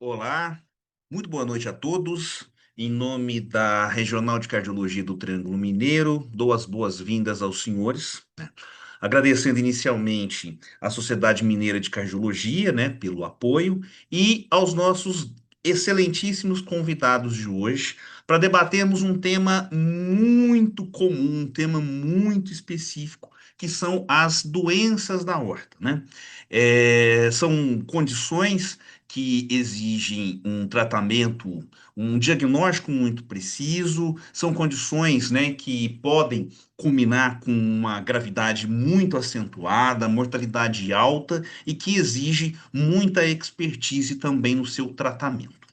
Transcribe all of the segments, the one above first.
Olá, muito boa noite a todos. Em nome da Regional de Cardiologia do Triângulo Mineiro, dou as boas-vindas aos senhores, né? Agradecendo inicialmente à Sociedade Mineira de Cardiologia, né, pelo apoio, e aos nossos excelentíssimos convidados de hoje, para debatermos um tema muito comum, um tema muito específico, que são as doenças da aorta, né? São condições que exigem um tratamento, um diagnóstico muito preciso, são condições, né, que podem culminar com uma gravidade muito acentuada, mortalidade alta e que exige muita expertise também no seu tratamento.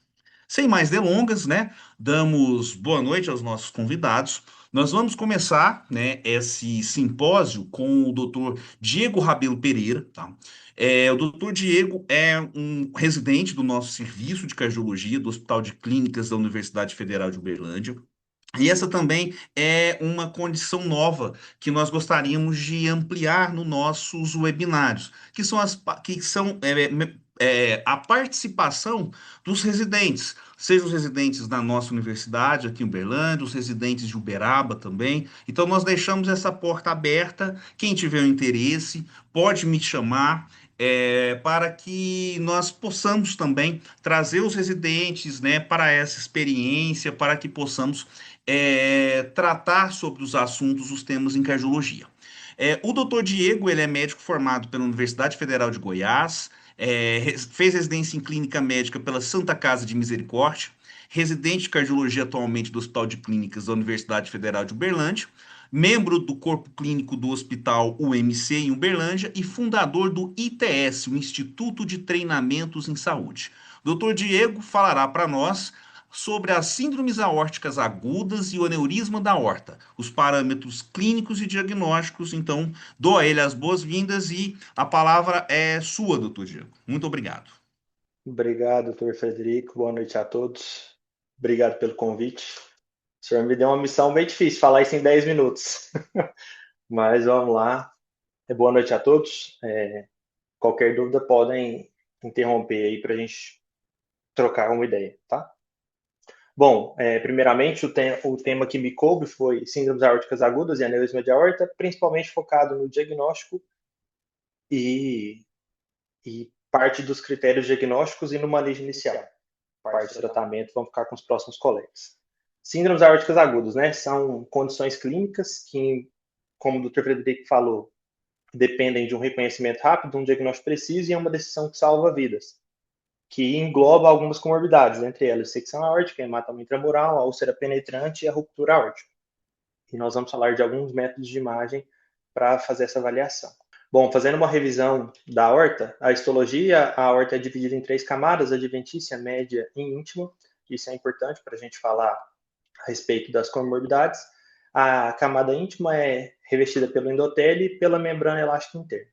Sem mais delongas, né? Damos boa noite aos nossos convidados. Nós vamos começar, né, esse simpósio com o Dr. Diego Rabelo Pereira, tá? O Dr. Diego é um residente do nosso serviço de cardiologia do Hospital de Clínicas da Universidade Federal de Uberlândia. E essa também é uma condição nova que nós gostaríamos de ampliar nos nossos webinários, que são a participação dos residentes, sejam os residentes da nossa universidade aqui em Uberlândia, os residentes de Uberaba também. Então nós deixamos essa porta aberta. Quem tiver interesse pode me chamar. Para que nós possamos também trazer os residentes, né, para essa experiência, para que possamos tratar sobre os assuntos, os temas em cardiologia. O doutor Diego, ele é médico formado pela Universidade Federal de Goiás, fez residência em clínica médica pela Santa Casa de Misericórdia, residente de cardiologia atualmente do Hospital de Clínicas da Universidade Federal de Uberlândia, membro do corpo clínico do Hospital UMC em Uberlândia e fundador do ITS, o Instituto de Treinamentos em Saúde. Doutor Diego falará para nós sobre as síndromes aórticas agudas e o aneurisma da aorta, os parâmetros clínicos e diagnósticos. Então, dou a ele as boas-vindas e a palavra é sua, doutor Diego. Muito obrigado. Obrigado, doutor Frederico. Boa noite a todos. Obrigado pelo convite. O senhor me deu uma missão bem difícil, falar isso em 10 minutos. Mas vamos lá. Boa noite a todos. Qualquer dúvida podem interromper aí para a gente trocar uma ideia, tá? Bom, primeiramente o tema que me coube foi síndromes aórticas agudas e aneurisma de aorta, principalmente focado no diagnóstico e, e parte dos critérios diagnósticos e no manejo inicial. Parte do tratamento vão ficar com os próximos colegas. Síndromes aórticas agudas, né? São condições clínicas que, como o Dr. Frederico falou, dependem de um reconhecimento rápido, um diagnóstico preciso e é uma decisão que salva vidas, que engloba algumas comorbidades, entre elas secção aórtica, hematoma intramural, a úlcera penetrante e a ruptura aórtica. E nós vamos falar de alguns métodos de imagem para fazer essa avaliação. Bom, fazendo uma revisão da aorta, a histologia, a aorta é dividida em 3 camadas, adventícia, média e íntima. Isso é importante para a gente falar a respeito das comorbidades. A camada íntima é revestida pelo endotélio e pela membrana elástica interna.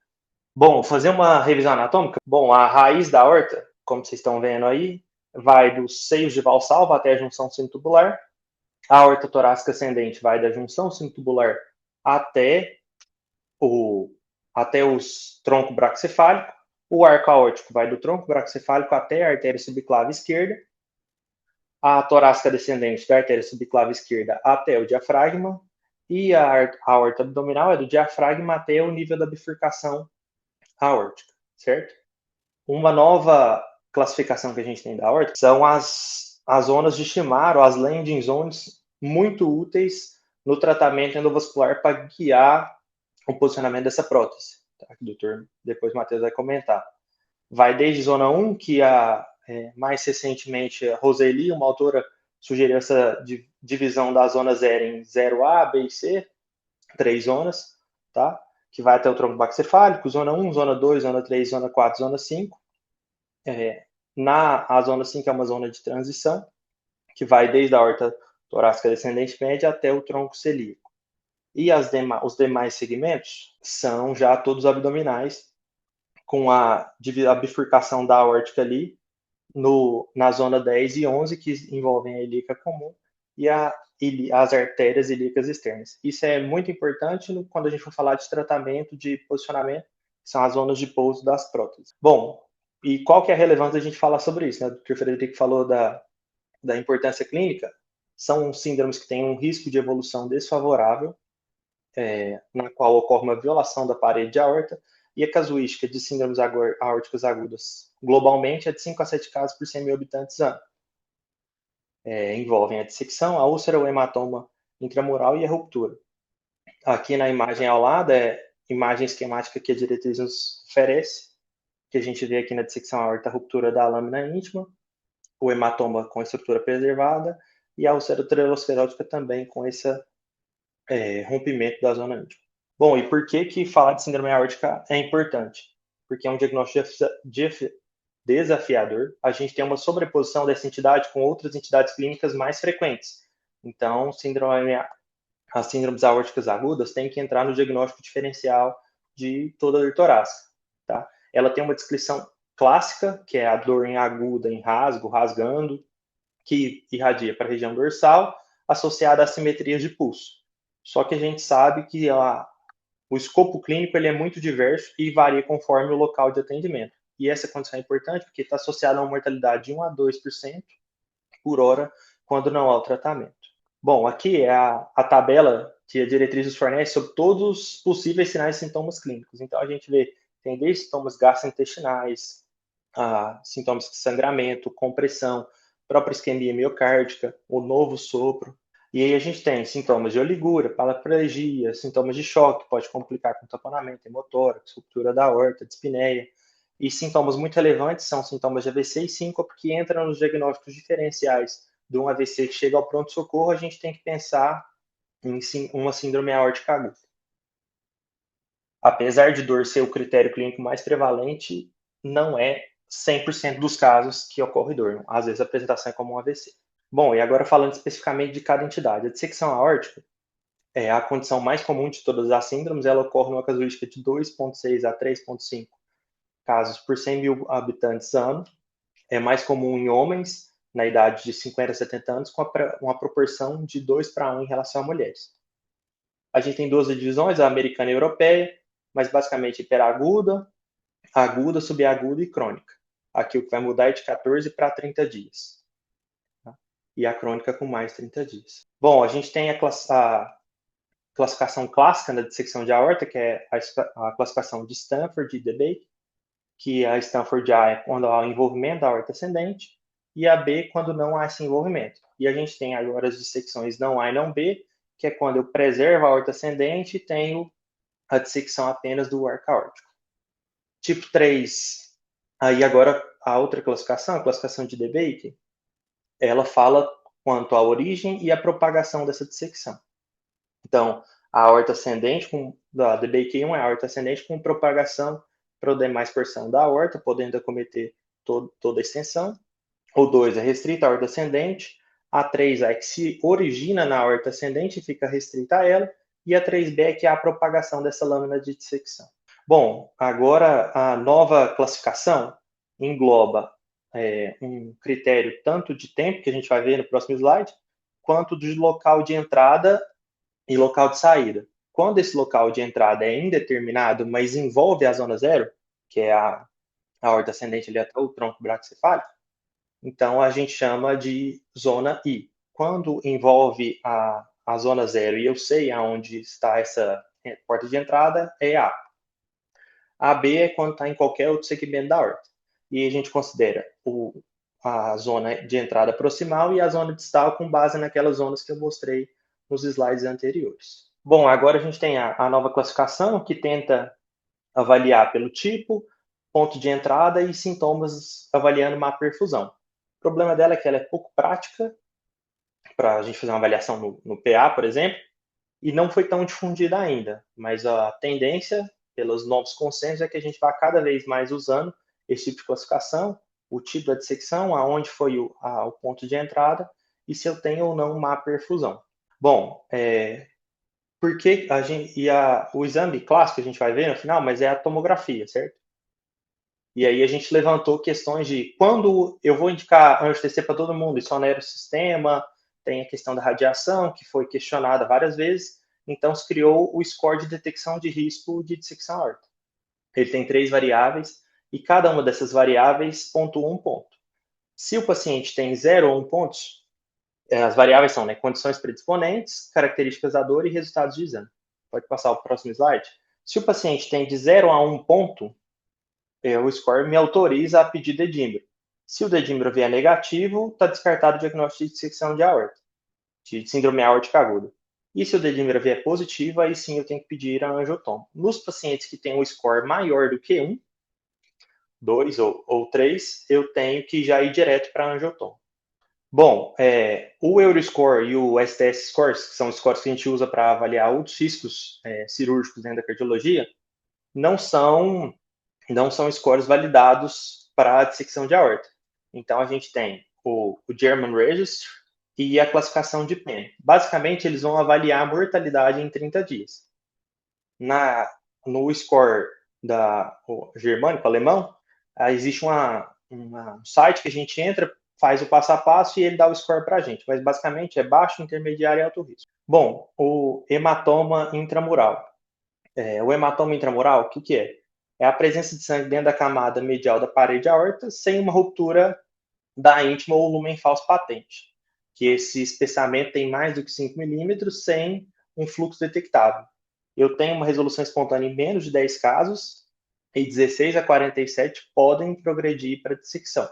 Bom, fazer uma revisão anatômica. Bom, a raiz da aorta, como vocês estão vendo aí, vai dos seios de valsalva até a junção sinotubular. A aorta torácica ascendente vai da junção sinotubular até o os tronco braquicefálico. O arco aórtico vai do tronco braquicefálico até a artéria subclave esquerda. A torácica descendente da artéria subclave esquerda até o diafragma. E a aorta abdominal é do diafragma até o nível da bifurcação aórtica, certo? Uma nova classificação que a gente tem da aorta são as zonas de Shimaro, as landing zones, muito úteis no tratamento endovascular para guiar o posicionamento dessa prótese, tá? Que o doutor, depois o Matheus vai comentar. Vai desde zona 1, que mais recentemente a Roseli, uma autora, sugeriu essa divisão da zona 0 em 0A, B e C, 3 zonas, tá? Que vai até o tronco baxefálico, zona 1, zona 2, zona 3, zona 4, zona 5. A zona 5 é uma zona de transição, que vai desde a aorta torácica descendente média até o tronco celíaco. E os demais segmentos são já todos abdominais, com a bifurcação da aórtica ali na zona 10 e 11, que envolvem a ilíaca comum e as artérias ilíacas externas. Isso é muito importante quando a gente for falar de tratamento de posicionamento, que são as zonas de pouso das próteses. Bom, E qual que é a relevância da gente falar sobre isso? Né? O Dr. Frederico falou da importância clínica. São síndromes que têm um risco de evolução desfavorável, na qual ocorre uma violação da parede de aorta, e a casuística de síndromes aórticas agudas globalmente é de 5 a 7 casos por 100 mil habitantes ano. Envolvem a dissecção, a úlcera, o hematoma intramural e a ruptura. Aqui na imagem ao lado é imagem esquemática que a diretriz nos oferece, que a gente vê aqui na dissecção aorta a ruptura da lâmina íntima, o hematoma com a estrutura preservada e a úlcera aterosclerótica também com esse rompimento da zona íntima. Bom, e por que falar de síndrome aórtica é importante? Porque é um diagnóstico desafiador. A gente tem uma sobreposição dessa entidade com outras entidades clínicas mais frequentes. Então, as síndromes aórticas agudas têm que entrar no diagnóstico diferencial de toda a dor torácica. Tá? Ela tem uma descrição clássica, que é a dor em aguda, em rasgo, rasgando, que irradia para a região dorsal, associada a assimetrias de pulso. Só que a gente sabe que o escopo clínico ele é muito diverso e varia conforme o local de atendimento. E essa condição é importante porque está associada a uma mortalidade de 1 a 2% por hora quando não há o tratamento. Bom, aqui é a tabela que a diretriz nos fornece sobre todos os possíveis sinais e sintomas clínicos. Então, a gente vê, tem desde sintomas gastrointestinais, sintomas de sangramento, compressão, própria isquemia miocárdica, o novo sopro. E aí a gente tem sintomas de oligúria, paraplegia, sintomas de choque, pode complicar com tamponamento, hemotórax, ruptura da aorta, dispneia. E sintomas muito relevantes são sintomas de AVC e síncope, que entram nos diagnósticos diferenciais de um AVC que chega ao pronto-socorro, a gente tem que pensar em uma síndrome aórtica aguda. Apesar de dor ser o critério clínico mais prevalente, não é 100% dos casos que ocorre dor. Às vezes a apresentação é como um AVC. Bom, e agora falando especificamente de cada entidade. A dissecção aórtica é a condição mais comum de todas as síndromes, ela ocorre numa casuística de 2,6 a 3,5 casos por 100 mil habitantes ano. É mais comum em homens, na idade de 50 a 70 anos, com uma proporção de 2 para 1 em relação a mulheres. A gente tem duas divisões, a americana e a europeia, mas basicamente hiperaguda, aguda, subaguda e crônica. Aqui o que vai mudar é de 14 para 30 dias. E a crônica com mais 30 dias. Bom, a gente tem a classificação clássica da dissecção de aorta, que é a classificação de Stanford e DeBake, que a Stanford A é quando há o envolvimento da aorta ascendente, e a B quando não há esse envolvimento. E a gente tem agora as dissecções não A e não B, que é quando eu preservo a aorta ascendente e tenho a dissecção apenas do arco aórtico. Tipo 3, aí agora a outra classificação, a classificação de DeBake, ela fala quanto à origem e à propagação dessa dissecção. Então, a aorta ascendente, da DBQ1 é a aorta ascendente com propagação para a demais porção da aorta, podendo acometer toda a extensão. O 2 é restrita à aorta ascendente. A 3 é que se origina na aorta ascendente e fica restrita a ela. E a 3B é que é a propagação dessa lâmina de dissecção. Bom, agora a nova classificação engloba um critério tanto de tempo, que a gente vai ver no próximo slide, quanto de local de entrada e local de saída. Quando esse local de entrada é indeterminado, mas envolve a zona zero, que é a aorta ascendente ali até o tronco braquicefálico, então a gente chama de zona I. Quando envolve a zona zero e eu sei aonde está essa porta de entrada, é A. A B é quando está em qualquer outro segmento da aorta. E a gente considera a zona de entrada proximal e a zona distal com base naquelas zonas que eu mostrei nos slides anteriores. Bom, agora a gente tem a nova classificação que tenta avaliar pelo tipo, ponto de entrada e sintomas avaliando má perfusão. O problema dela é que ela é pouco prática para a gente fazer uma avaliação no PA, por exemplo, e não foi tão difundida ainda, mas a tendência, pelos novos consensos, é que a gente vá cada vez mais usando esse tipo de classificação, o tipo da dissecção, aonde foi o ponto de entrada e se eu tenho ou não má perfusão. Bom, porque a gente, o exame clássico que a gente vai ver no final, mas é a tomografia, certo? E aí a gente levantou questões de quando eu vou indicar anjo-TC para todo mundo, isso onera o sistema, tem a questão da radiação, que foi questionada várias vezes, então se criou o score de detecção de risco de dissecção aorta. Ele tem 3 variáveis, e cada uma dessas variáveis pontua um ponto. Se o paciente tem 0 ou 1 pontos, as variáveis são, né, condições predisponentes, características da dor e resultados de exame. Pode passar o próximo slide. Se o paciente tem de 0 a 1 ponto, o score me autoriza a pedir dedímero. Se o dedímero vier negativo, está descartado o diagnóstico de dissecção de aorta, de síndrome aórtica aguda. E se o dedímero vier positivo, aí sim eu tenho que pedir a angiotomo. Nos pacientes que têm um score maior do que 1, 2 ou 3, eu tenho que já ir direto para a angiotomo. Bom, o Euroscore e o STS Scores, que são os scores que a gente usa para avaliar outros riscos cirúrgicos dentro da cardiologia, não são scores validados para a dissecção de aorta. Então, a gente tem o German Register e a classificação de Penn. Basicamente, eles vão avaliar a mortalidade em 30 dias. No score germânico, alemão, existe um site que a gente entra, faz o passo a passo e ele dá o score para a gente. Mas, basicamente, é baixo, intermediário e alto risco. Bom, o hematoma intramural. O hematoma intramural, o que é? É a presença de sangue dentro da camada medial da parede aorta sem uma ruptura da íntima ou lumen falso patente, que esse espessamento tem mais do que 5 milímetros sem um fluxo detectável. Eu tenho uma resolução espontânea em menos de 10 casos e 16 a 47 podem progredir para dissecção.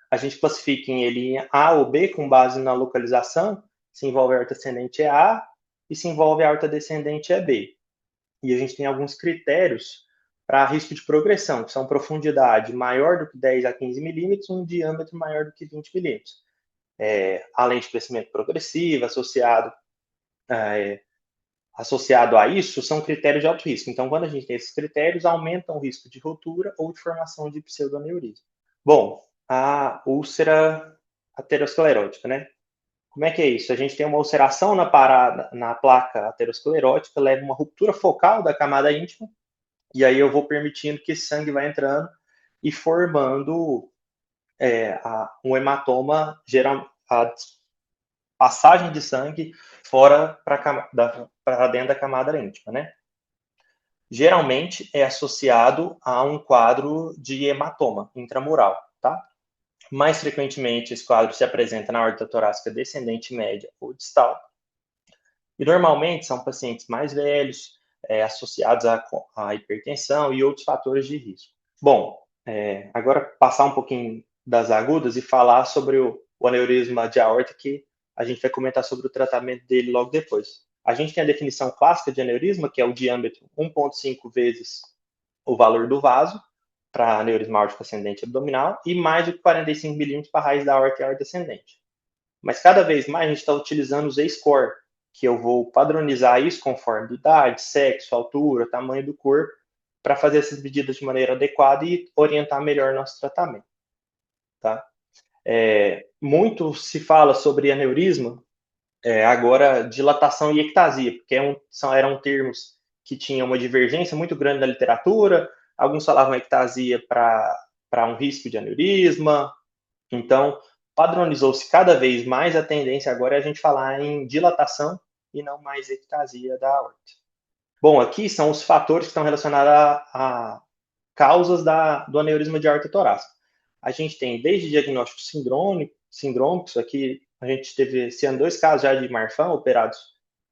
A gente classifica ele em A ou B com base na localização, se envolve a aorta ascendente é A e se envolve a aorta descendente é B. E a gente tem alguns critérios para risco de progressão, que são profundidade maior do que 10 a 15 milímetros, um diâmetro maior do que 20 milímetros. Além de crescimento progressivo, associado a isso, são critérios de alto risco. Então, quando a gente tem esses critérios, aumentam o risco de ruptura ou de formação de pseudoaneurisma. Bom, a úlcera aterosclerótica, né? Como é que é isso? A gente tem uma ulceração na placa aterosclerótica, leva uma ruptura focal da camada íntima, e aí eu vou permitindo que esse sangue vai entrando e formando um hematoma, a passagem de sangue fora para dentro da camada íntima, né? Geralmente é associado a um quadro de hematoma intramural, tá? Mais frequentemente, esse quadro se apresenta na aorta torácica descendente média ou distal. E normalmente são pacientes mais velhos, associados à hipertensão e outros fatores de risco. Bom, agora passar um pouquinho das agudas e falar sobre o aneurisma de aorta, que a gente vai comentar sobre o tratamento dele logo depois. A gente tem a definição clássica de aneurisma, que é o diâmetro 1,5 vezes o valor do vaso, para aneurisma aórtico ascendente abdominal, e mais do que 45 milímetros para a raiz da aorta e aorta ascendente. Mas cada vez mais a gente está utilizando o Z-score, que eu vou padronizar isso conforme idade, sexo, altura, tamanho do corpo, para fazer essas medidas de maneira adequada e orientar melhor nosso tratamento. Tá? Muito se fala sobre aneurisma, agora dilatação e ectasia, porque eram termos que tinham uma divergência muito grande na literatura, alguns falavam ectasia para um risco de aneurisma, então padronizou-se cada vez mais, a tendência agora é a gente falar em dilatação e não mais ectasia da aorta. Bom, aqui são os fatores que estão relacionados a causas do aneurisma de aorta torácica. A gente tem desde diagnósticos sindrômicos, aqui a gente teve esse ano 2 casos já de Marfan, operados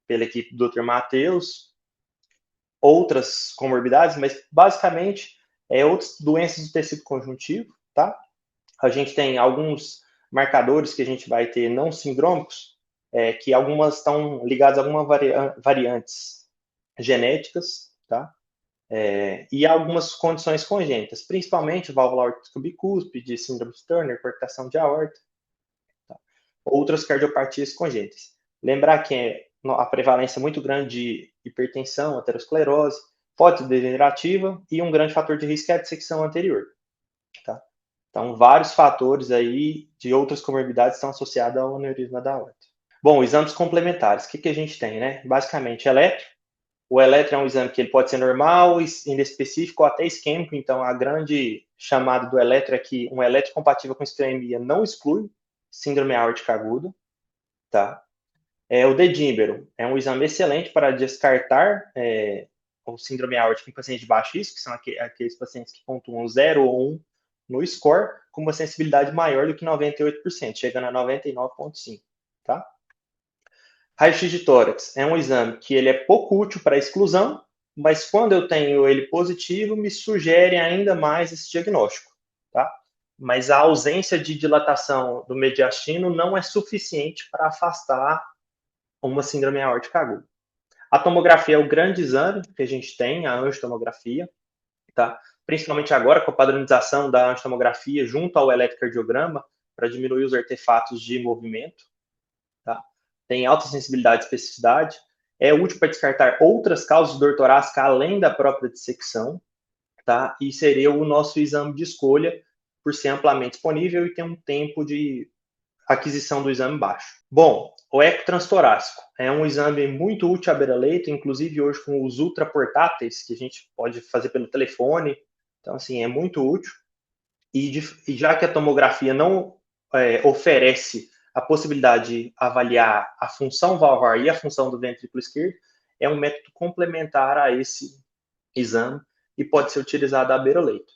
pela equipe do Dr. Matheus, outras comorbidades, mas basicamente outras doenças do tecido conjuntivo, tá? A gente tem alguns marcadores que a gente vai ter não sindrômicos, que algumas estão ligadas a algumas variantes genéticas, tá? E algumas condições congênitas, principalmente válvula aórtica bicúspide, síndrome de Turner, coarctação de aorta, tá? Outras cardiopatias congênitas. Lembrar que a prevalência é muito grande de hipertensão, aterosclerose, fotodegenerativa e um grande fator de risco é a dissecção anterior, tá? Então, vários fatores aí de outras comorbidades estão associados ao aneurisma da aorta. Bom, exames complementares. O que a gente tem, né? Basicamente, eletro. O eletro é um exame que ele pode ser normal, inespecífico ou até isquêmico. Então, a grande chamada do eletro é que um eletro compatível com isquemia não exclui síndrome aórtica aguda, tá? O dedímero é um exame excelente para descartar ou síndrome aórtica em pacientes de baixo risco, que são aqueles pacientes que pontuam 0 ou 1 no score, com uma sensibilidade maior do que 98%, chegando a 99,5%. Tá? Raio-X de tórax é um exame que ele é pouco útil para exclusão, mas quando eu tenho ele positivo, me sugere ainda mais esse diagnóstico. Tá? Mas a ausência de dilatação do mediastino não é suficiente para afastar uma síndrome aórtica aguda. A tomografia é o grande exame que a gente tem, a angiotomografia, tá? Principalmente agora com a padronização da angiotomografia junto ao eletrocardiograma para diminuir os artefatos de movimento. Tá? Tem alta sensibilidade e especificidade. É útil para descartar outras causas de dor torácica além da própria dissecção. Tá? E seria o nosso exame de escolha por ser amplamente disponível e ter um tempo de aquisição do exame baixo. Bom, o eco transtorácico é um exame muito útil à beira-leito, inclusive hoje com os ultraportáteis, que a gente pode fazer pelo telefone. Então, assim, é muito útil. E já que a tomografia não oferece a possibilidade de avaliar a função valvar e a função do ventrículo esquerdo, é um método complementar a esse exame e pode ser utilizado à beira-leito.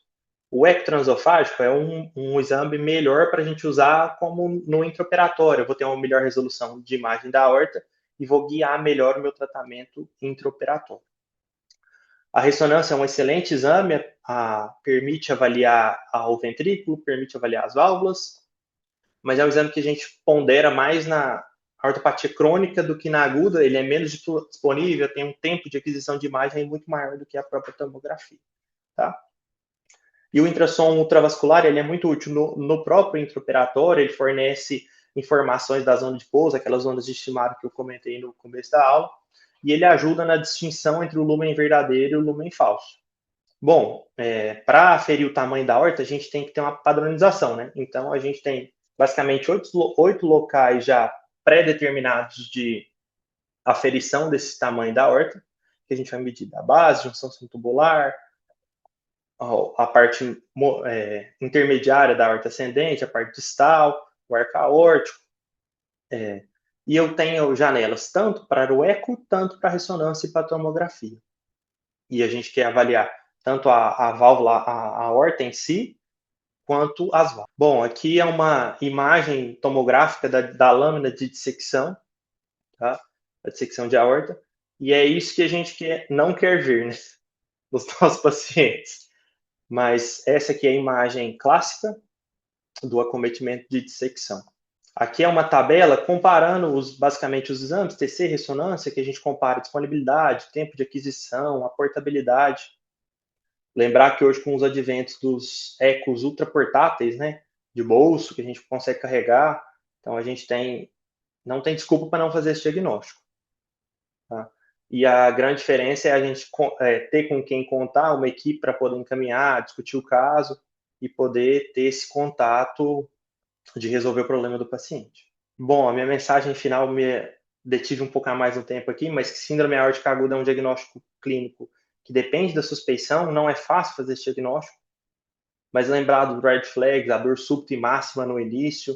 O eco transesofágico é um exame melhor para a gente usar como no intraoperatório. Eu vou ter uma melhor resolução de imagem da aorta e vou guiar melhor o meu tratamento intraoperatório. A ressonância é um excelente exame, permite avaliar o ventrículo, permite avaliar as válvulas, mas é um exame que a gente pondera mais na aortopatia crônica do que na aguda. Ele é menos disponível, tem um tempo de aquisição de imagem muito maior do que a própria tomografia. Tá? E o ultrassom ultravascular ele é muito útil no próprio intraoperatório, ele fornece informações das ondas de pouso, aquelas ondas de estimado que eu comentei no começo da aula, e ele ajuda na distinção entre o lumen verdadeiro e o lumen falso. Bom, para aferir o tamanho da aorta, a gente tem que ter uma padronização, né? Então, a gente tem basicamente 8 locais já pré-determinados de aferição desse tamanho da aorta, que a gente vai medir da base, junção tubular, a parte intermediária da aorta ascendente, a parte distal, o arco aórtico. E eu tenho janelas tanto para o eco, tanto para a ressonância e para a tomografia. E a gente quer avaliar tanto a válvula, a aorta em si, quanto as válvulas. Bom, aqui é uma imagem tomográfica da lâmina de dissecção, tá? A dissecção de aorta, e é isso que a gente não quer ver, né? Nos nossos pacientes. Mas essa aqui é a imagem clássica do acometimento de dissecção. Aqui é uma tabela comparando basicamente os exames, TC, ressonância, que a gente compara disponibilidade, tempo de aquisição, a portabilidade. Lembrar que hoje com os adventos dos ecos ultraportáteis, né, de bolso, que a gente consegue carregar, então a gente não tem desculpa para não fazer esse diagnóstico. Tá? E a grande diferença é a gente ter com quem contar, uma equipe para poder encaminhar, discutir o caso e poder ter esse contato de resolver o problema do paciente. Bom, a minha mensagem final me detive um pouco mais no tempo aqui, mas que síndrome aórtica aguda é um diagnóstico clínico que depende da suspeição, não é fácil fazer esse diagnóstico, mas lembrar do red flags, a dor súbita e máxima no início,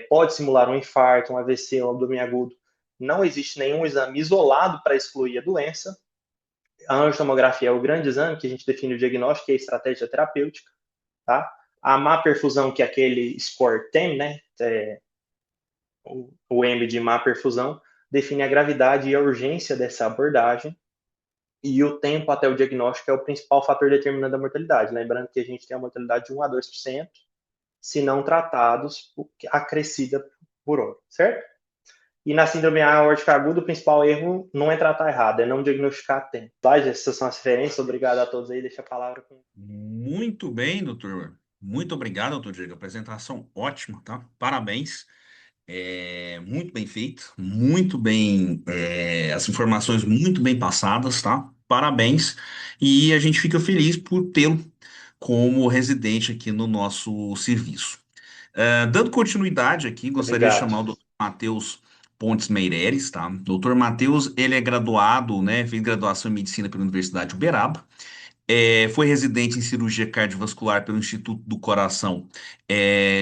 pode simular um infarto, um AVC, um abdômen agudo. Não existe nenhum exame isolado para excluir a doença. A angiotomografia é o grande exame que a gente define o diagnóstico e a estratégia terapêutica. Tá? A má perfusão, que é aquele score TEM, né? O M de má perfusão, define a gravidade e a urgência dessa abordagem. E o tempo até o diagnóstico é o principal fator determinante da mortalidade. Lembrando que a gente tem a mortalidade de 1 a 2%, se não tratados, acrescida por hora, certo? E na síndrome aórtica aguda, o principal erro não é tratar errado, é não diagnosticar a tempo. Essas são as referências. Obrigado a todos aí. Deixa a palavra com... Muito bem, doutor. Muito obrigado, doutor Diego. Apresentação ótima, tá? Parabéns. Muito bem feito, muito bem, as informações muito bem passadas, tá? Parabéns. E a gente fica feliz por tê-lo como residente aqui no nosso serviço. Dando continuidade aqui, gostaria de Obrigado. chamar o doutor Matheus Pontes Meireles, tá? Doutor Matheus, ele é graduado, né? Fez graduação em medicina pela Universidade de Uberaba. Foi residente em cirurgia cardiovascular pelo Instituto do Coração,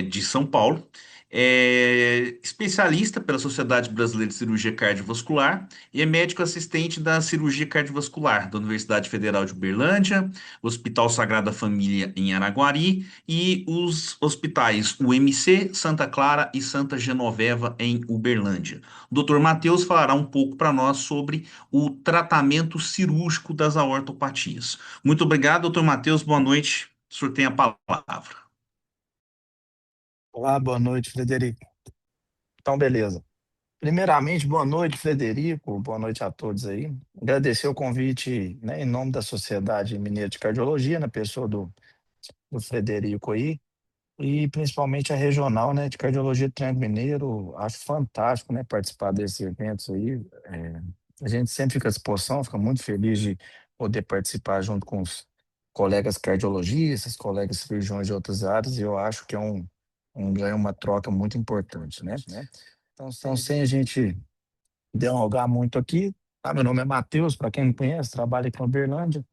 de São Paulo. É especialista pela Sociedade Brasileira de Cirurgia Cardiovascular e é médico assistente da cirurgia cardiovascular da Universidade Federal de Uberlândia, Hospital Sagrada Família em Araguari e os hospitais UMC, Santa Clara e Santa Genoveva em Uberlândia. O Dr. Matheus falará um pouco para nós sobre o tratamento cirúrgico das aortopatias. Muito obrigado, doutor Matheus. Boa noite. O senhor tem a palavra. Olá, boa noite, Frederico. Então, beleza. Primeiramente, boa noite, Frederico. Boa noite a todos aí. Agradecer o convite, né, em nome da Sociedade Mineira de Cardiologia, na pessoa do Frederico aí, e principalmente a regional, né, de Cardiologia do Triângulo Mineiro. Acho fantástico, né, participar desses eventos aí. A gente sempre fica à disposição, fica muito feliz de poder participar junto com os colegas cardiologistas, colegas cirurgiões de outras áreas, e eu acho que é um ganho, uma troca muito importante, né? Então, sem a gente delongar muito aqui, tá? Meu nome é Matheus, para quem não conhece, trabalho aqui em Uberlândia.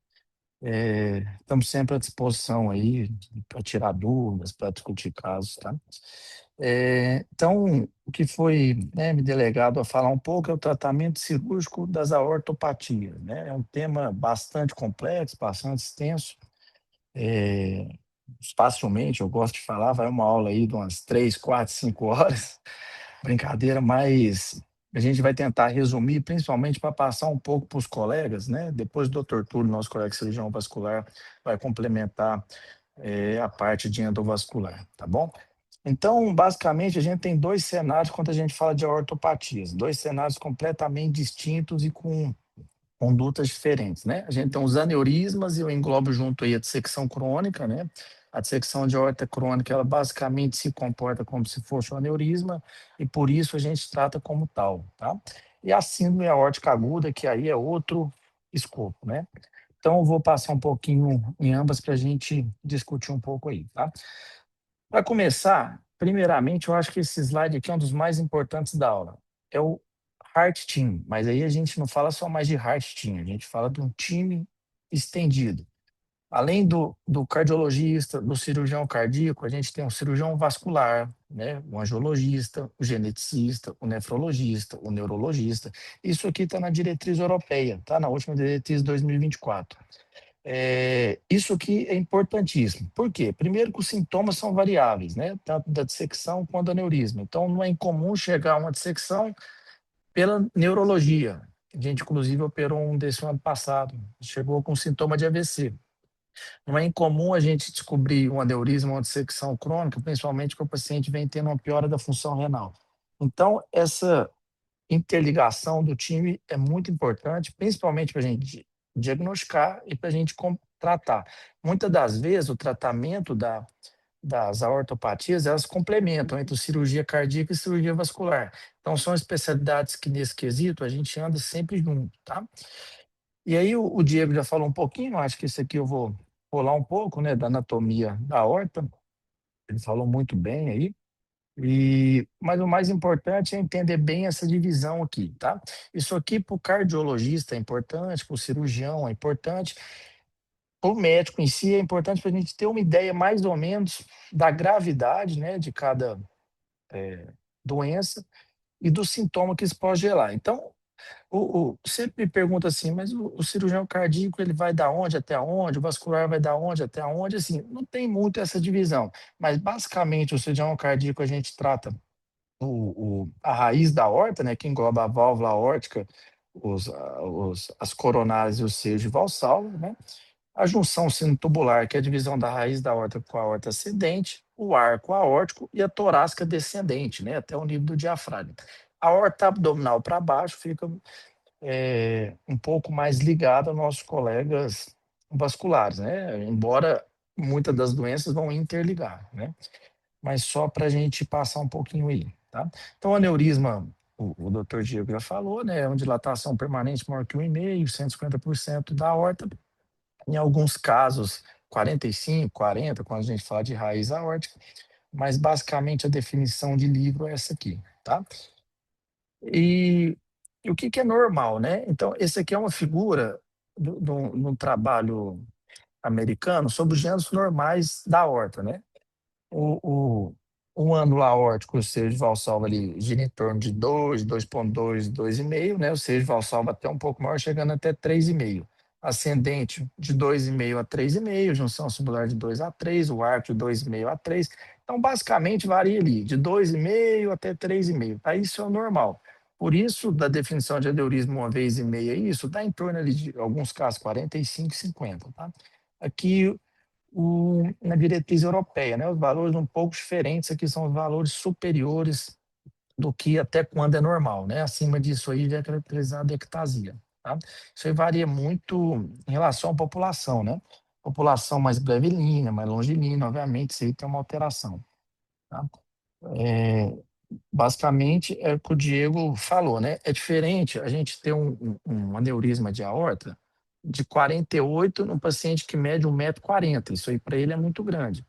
Estamos sempre à disposição aí para tirar dúvidas, para discutir casos, tá? Então, o que foi, né, me delegado a falar um pouco é o tratamento cirúrgico das aortopatias, né? É um tema bastante complexo, bastante extenso. É, Facilmente, eu gosto de falar, vai uma aula aí de umas 3, 4, 5 horas, brincadeira, mas a gente vai tentar resumir, principalmente para passar um pouco para os colegas, né? Depois do Dr. Túlio, nosso colega cirurgião vascular, vai complementar a parte de endovascular, tá bom? Então, basicamente, a gente tem dois cenários quando a gente fala de ortopatias, dois cenários completamente distintos e com condutas diferentes, né? A gente tem os aneurismas e eu englobo junto aí a dissecção crônica, né? A dissecção de aorta crônica, ela basicamente se comporta como se fosse um aneurisma e por isso a gente trata como tal, tá? E a síndrome aórtica aguda, que aí é outro escopo, né? Então, eu vou passar um pouquinho em ambas para a gente discutir um pouco aí, tá? Para começar, primeiramente, eu acho que esse slide aqui é um dos mais importantes da aula. É o Heart Team, mas aí a gente não fala só mais de Heart Team, a gente fala de um time estendido. Além do cardiologista, do cirurgião cardíaco, a gente tem o cirurgião vascular, né? O angiologista, o geneticista, o nefrologista, o neurologista. Isso aqui está na diretriz europeia, tá? Na última diretriz 2024. Isso aqui é importantíssimo. Por quê? Primeiro que os sintomas são variáveis, né? Tanto da dissecção quanto do aneurisma. Então, não é incomum chegar a uma dissecção pela neurologia. A gente, inclusive, operou um desse ano passado. Chegou com sintoma de AVC. Não é incomum a gente descobrir um aneurisma, uma dissecção crônica, principalmente quando o paciente vem tendo uma piora da função renal. Então, essa interligação do time é muito importante, principalmente para a gente diagnosticar e para a gente tratar. Muitas das vezes, o tratamento das aortopatias, elas complementam entre cirurgia cardíaca e cirurgia vascular. Então, são especialidades que, nesse quesito, a gente anda sempre junto, tá? E aí, o Diego já falou um pouquinho, acho que isso aqui eu vou falar um pouco, né, da anatomia da aorta. Ele falou muito bem aí. Mas o mais importante é entender bem essa divisão aqui, tá? Isso aqui para o cardiologista é importante, para o cirurgião é importante, para o médico em si é importante para a gente ter uma ideia mais ou menos da gravidade, né, de cada doença e do sintoma que isso pode gerar. Então, sempre me pergunta assim, mas o cirurgião cardíaco ele vai da onde até onde, o vascular vai da onde até onde, assim, não tem muito essa divisão, mas basicamente o cirurgião cardíaco a gente trata a raiz da aorta, né, que engloba a válvula aórtica, as coronárias e os seios de Valsalva, né, a junção sinotubular, que é a divisão da raiz da aorta com a aorta ascendente, o arco aórtico e a torácica descendente, né, até o nível do diafragma. A aorta abdominal para baixo fica um pouco mais ligada aos nossos colegas vasculares, né, embora muitas das doenças vão interligar, né, mas só para a gente passar um pouquinho aí, tá? Então, aneurisma, o doutor Diego já falou, né? É uma dilatação permanente maior que 1,5, 150% da aorta. Em alguns casos, 45, 40, quando a gente fala de raiz aórtica, mas basicamente a definição de livro é essa aqui, tá? E, o que é normal, né? Então, esse aqui é uma figura de um trabalho americano sobre os gêneros normais da aorta, né? O, um ângulo aórtico, o seio de valsalva ali gira em torno de 2, 2,2, 2,5, né? O seio de valsalva até um pouco maior, chegando até 3,5. Ascendente de 2,5 a 3,5, junção singular de 2 a 3, o arco de 2,5 a 3. Então, basicamente, varia ali de 2,5 até 3,5. Tá? Isso é o normal. Por isso, da definição de aneurisma uma vez e meia, isso dá em torno ali de, alguns casos, 45, 50. Tá? Aqui, na diretriz europeia, né? Os valores um pouco diferentes aqui são os valores superiores do que até quando é normal, né? Acima disso aí já é caracterizado ectasia, tá? Isso aí varia muito em relação à população, né? População mais brevilínea, mais longilínea, obviamente, isso aí tem uma alteração, tá? É, basicamente, é o que o Diego falou, né? É diferente a gente ter um aneurisma de aorta de 48 num paciente que mede 1,40 m. Isso aí para ele é muito grande.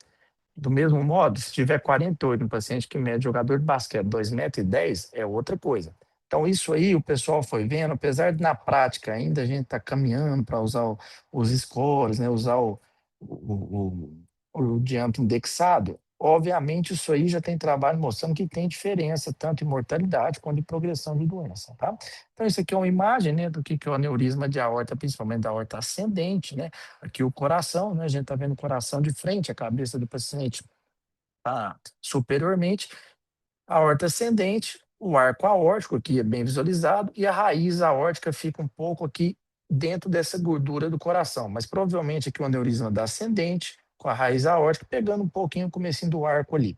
Do mesmo modo, se tiver 48 no paciente que mede jogador de basquete 2,10 m, é outra coisa. Então, isso aí o pessoal foi vendo, apesar de na prática ainda a gente está caminhando para usar os scores, né, usar o diâmetro indexado, obviamente isso aí já tem trabalho mostrando que tem diferença tanto em mortalidade quanto em progressão de doença, tá? Então, isso aqui é uma imagem, né, do que é o aneurisma de aorta, principalmente da aorta ascendente, né? Aqui o coração, né? A gente está vendo o coração de frente, a cabeça do paciente está superiormente, a aorta ascendente, o arco aórtico aqui é bem visualizado e a raiz aórtica fica um pouco aqui dentro dessa gordura do coração, mas provavelmente aqui o aneurisma da ascendente, com a raiz aórtica, pegando um pouquinho o comecinho do arco ali.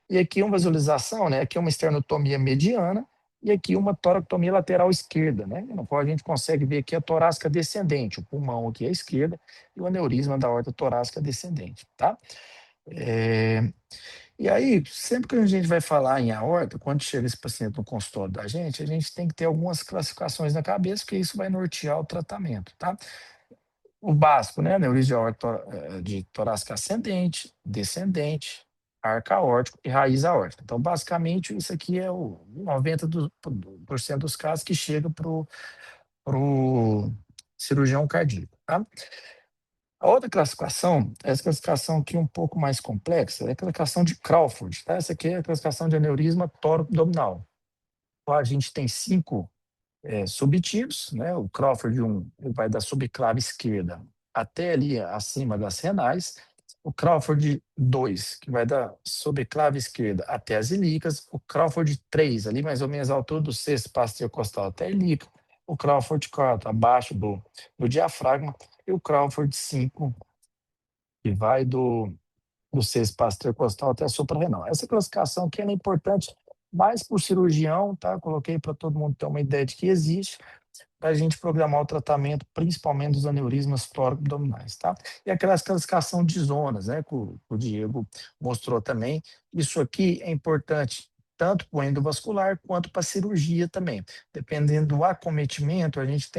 E aqui uma visualização, né? Aqui uma esternotomia mediana e aqui uma toractomia lateral esquerda, né? No qual a gente consegue ver aqui a torácica descendente, o pulmão aqui à esquerda e o aneurisma da aorta torácica descendente, tá? E aí, sempre que a gente vai falar em aorta, quando chega esse paciente no consultório da gente, a gente tem que ter algumas classificações na cabeça, porque isso vai nortear o tratamento, tá? O básico, né? Aneurisma de aorta de torácica ascendente, descendente, arco aórtico e raiz aórtica. Então, basicamente, isso aqui é o 90% dos casos que chega para o cirurgião cardíaco, tá? A outra classificação, essa classificação aqui um pouco mais complexa, é a classificação de Crawford, tá? Essa aqui é a classificação de aneurisma tóraco-abdominal. A gente tem 5 subtipos, né? O Crawford 1 ele vai da subclave esquerda até ali acima das renais. O Crawford 2, que vai da subclave esquerda até as ilíacas. O Crawford 3, ali mais ou menos a altura do sexto espaço intercostal até a ilíaca. O Crawford 4, abaixo do diafragma. E o Crawford 5, que vai do sexto espaço intercostal até a suprarrenal. Essa classificação aqui é importante mais para o cirurgião, tá? Coloquei para todo mundo ter uma ideia de que existe, para a gente programar o tratamento, principalmente dos aneurismas tóraco-abdominais, tá? E aquela classificação de zonas, né, que o Diego mostrou também. Isso aqui é importante tanto para o endovascular quanto para a cirurgia também. Dependendo do acometimento, a gente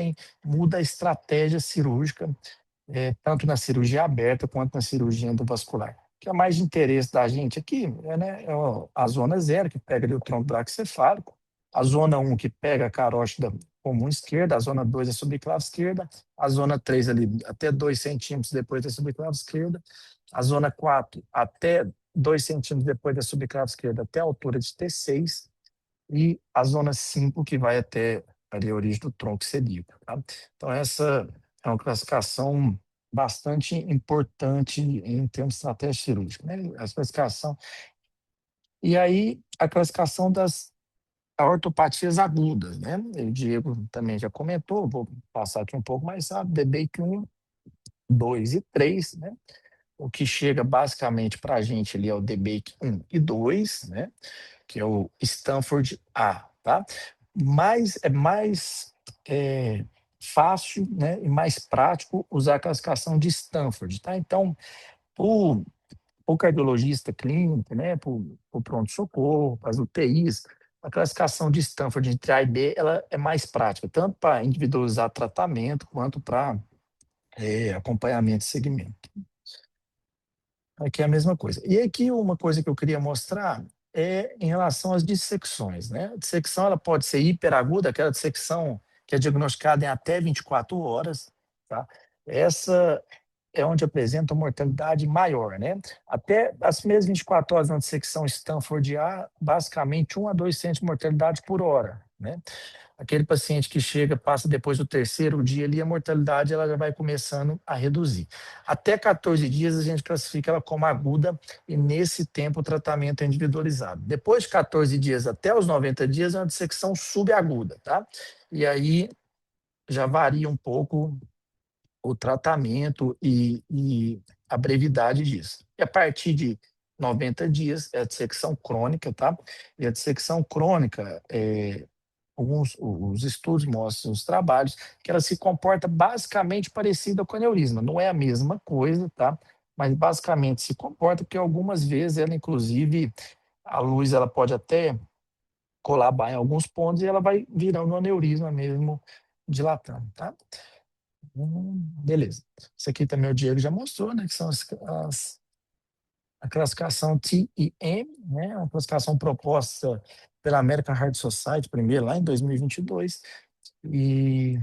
muda a estratégia cirúrgica, tanto na cirurgia aberta quanto na cirurgia endovascular. O que é mais de interesse da gente aqui né, a zona 0, que pega ali o tronco braquicefálico, a zona 1, que pega a carótida comum esquerda, a zona 2 a subclave esquerda, a zona 3 ali até 2 centímetros depois da subclave esquerda, a zona 4 até 2 centímetros depois da subclave esquerda até a altura de T6 e a zona 5 que vai até ali a origem do tronco celíaco. Tá? Então essa é uma classificação bastante importante em termos de estratégia cirúrgica. Né? A classificação. E aí a classificação das ortopatias agudas, né? O Diego também já comentou, vou passar aqui um pouco mais rápido, DBAIC 1, 2 e 3, né? O que chega basicamente para a gente ali é o DBAIC 1 e 2, né? Que é o Stanford A, tá? Mas é mais fácil, né, e mais prático usar a classificação de Stanford, tá? Então, o cardiologista clínico, né, para o pronto-socorro, para as UTIs, a classificação de Stanford entre A e B ela é mais prática, tanto para individualizar tratamento quanto para acompanhamento e segmento. Aqui é a mesma coisa. E aqui uma coisa que eu queria mostrar é em relação às dissecções, né? A dissecção ela pode ser hiperaguda, aquela dissecção que é diagnosticada em até 24 horas, tá? Essa é onde apresenta mortalidade maior, né? Até as primeiras 24 horas na dissecção Stanford A, basicamente 1 a 2 centos de mortalidade por hora, né? Aquele paciente que chega, passa depois do terceiro dia ali, a mortalidade ela já vai começando a reduzir. Até 14 dias a gente classifica ela como aguda e nesse tempo o tratamento é individualizado. Depois de 14 dias até os 90 dias é uma dissecção subaguda, tá? E aí já varia um pouco o tratamento e a brevidade disso. E a partir de 90 dias é a dissecção crônica, tá? E a dissecção crônica, os estudos mostram, os trabalhos, que ela se comporta basicamente parecida com o aneurisma. Não é a mesma coisa, tá? Mas basicamente se comporta, porque algumas vezes ela, inclusive, a luz ela pode até colabar em alguns pontos e ela vai virando um aneurisma mesmo, dilatando, tá? Beleza. Isso aqui também o Diego já mostrou, né? Que são a classificação TEM, né? Uma classificação proposta pela American Heart Society, primeiro, lá em 2022. E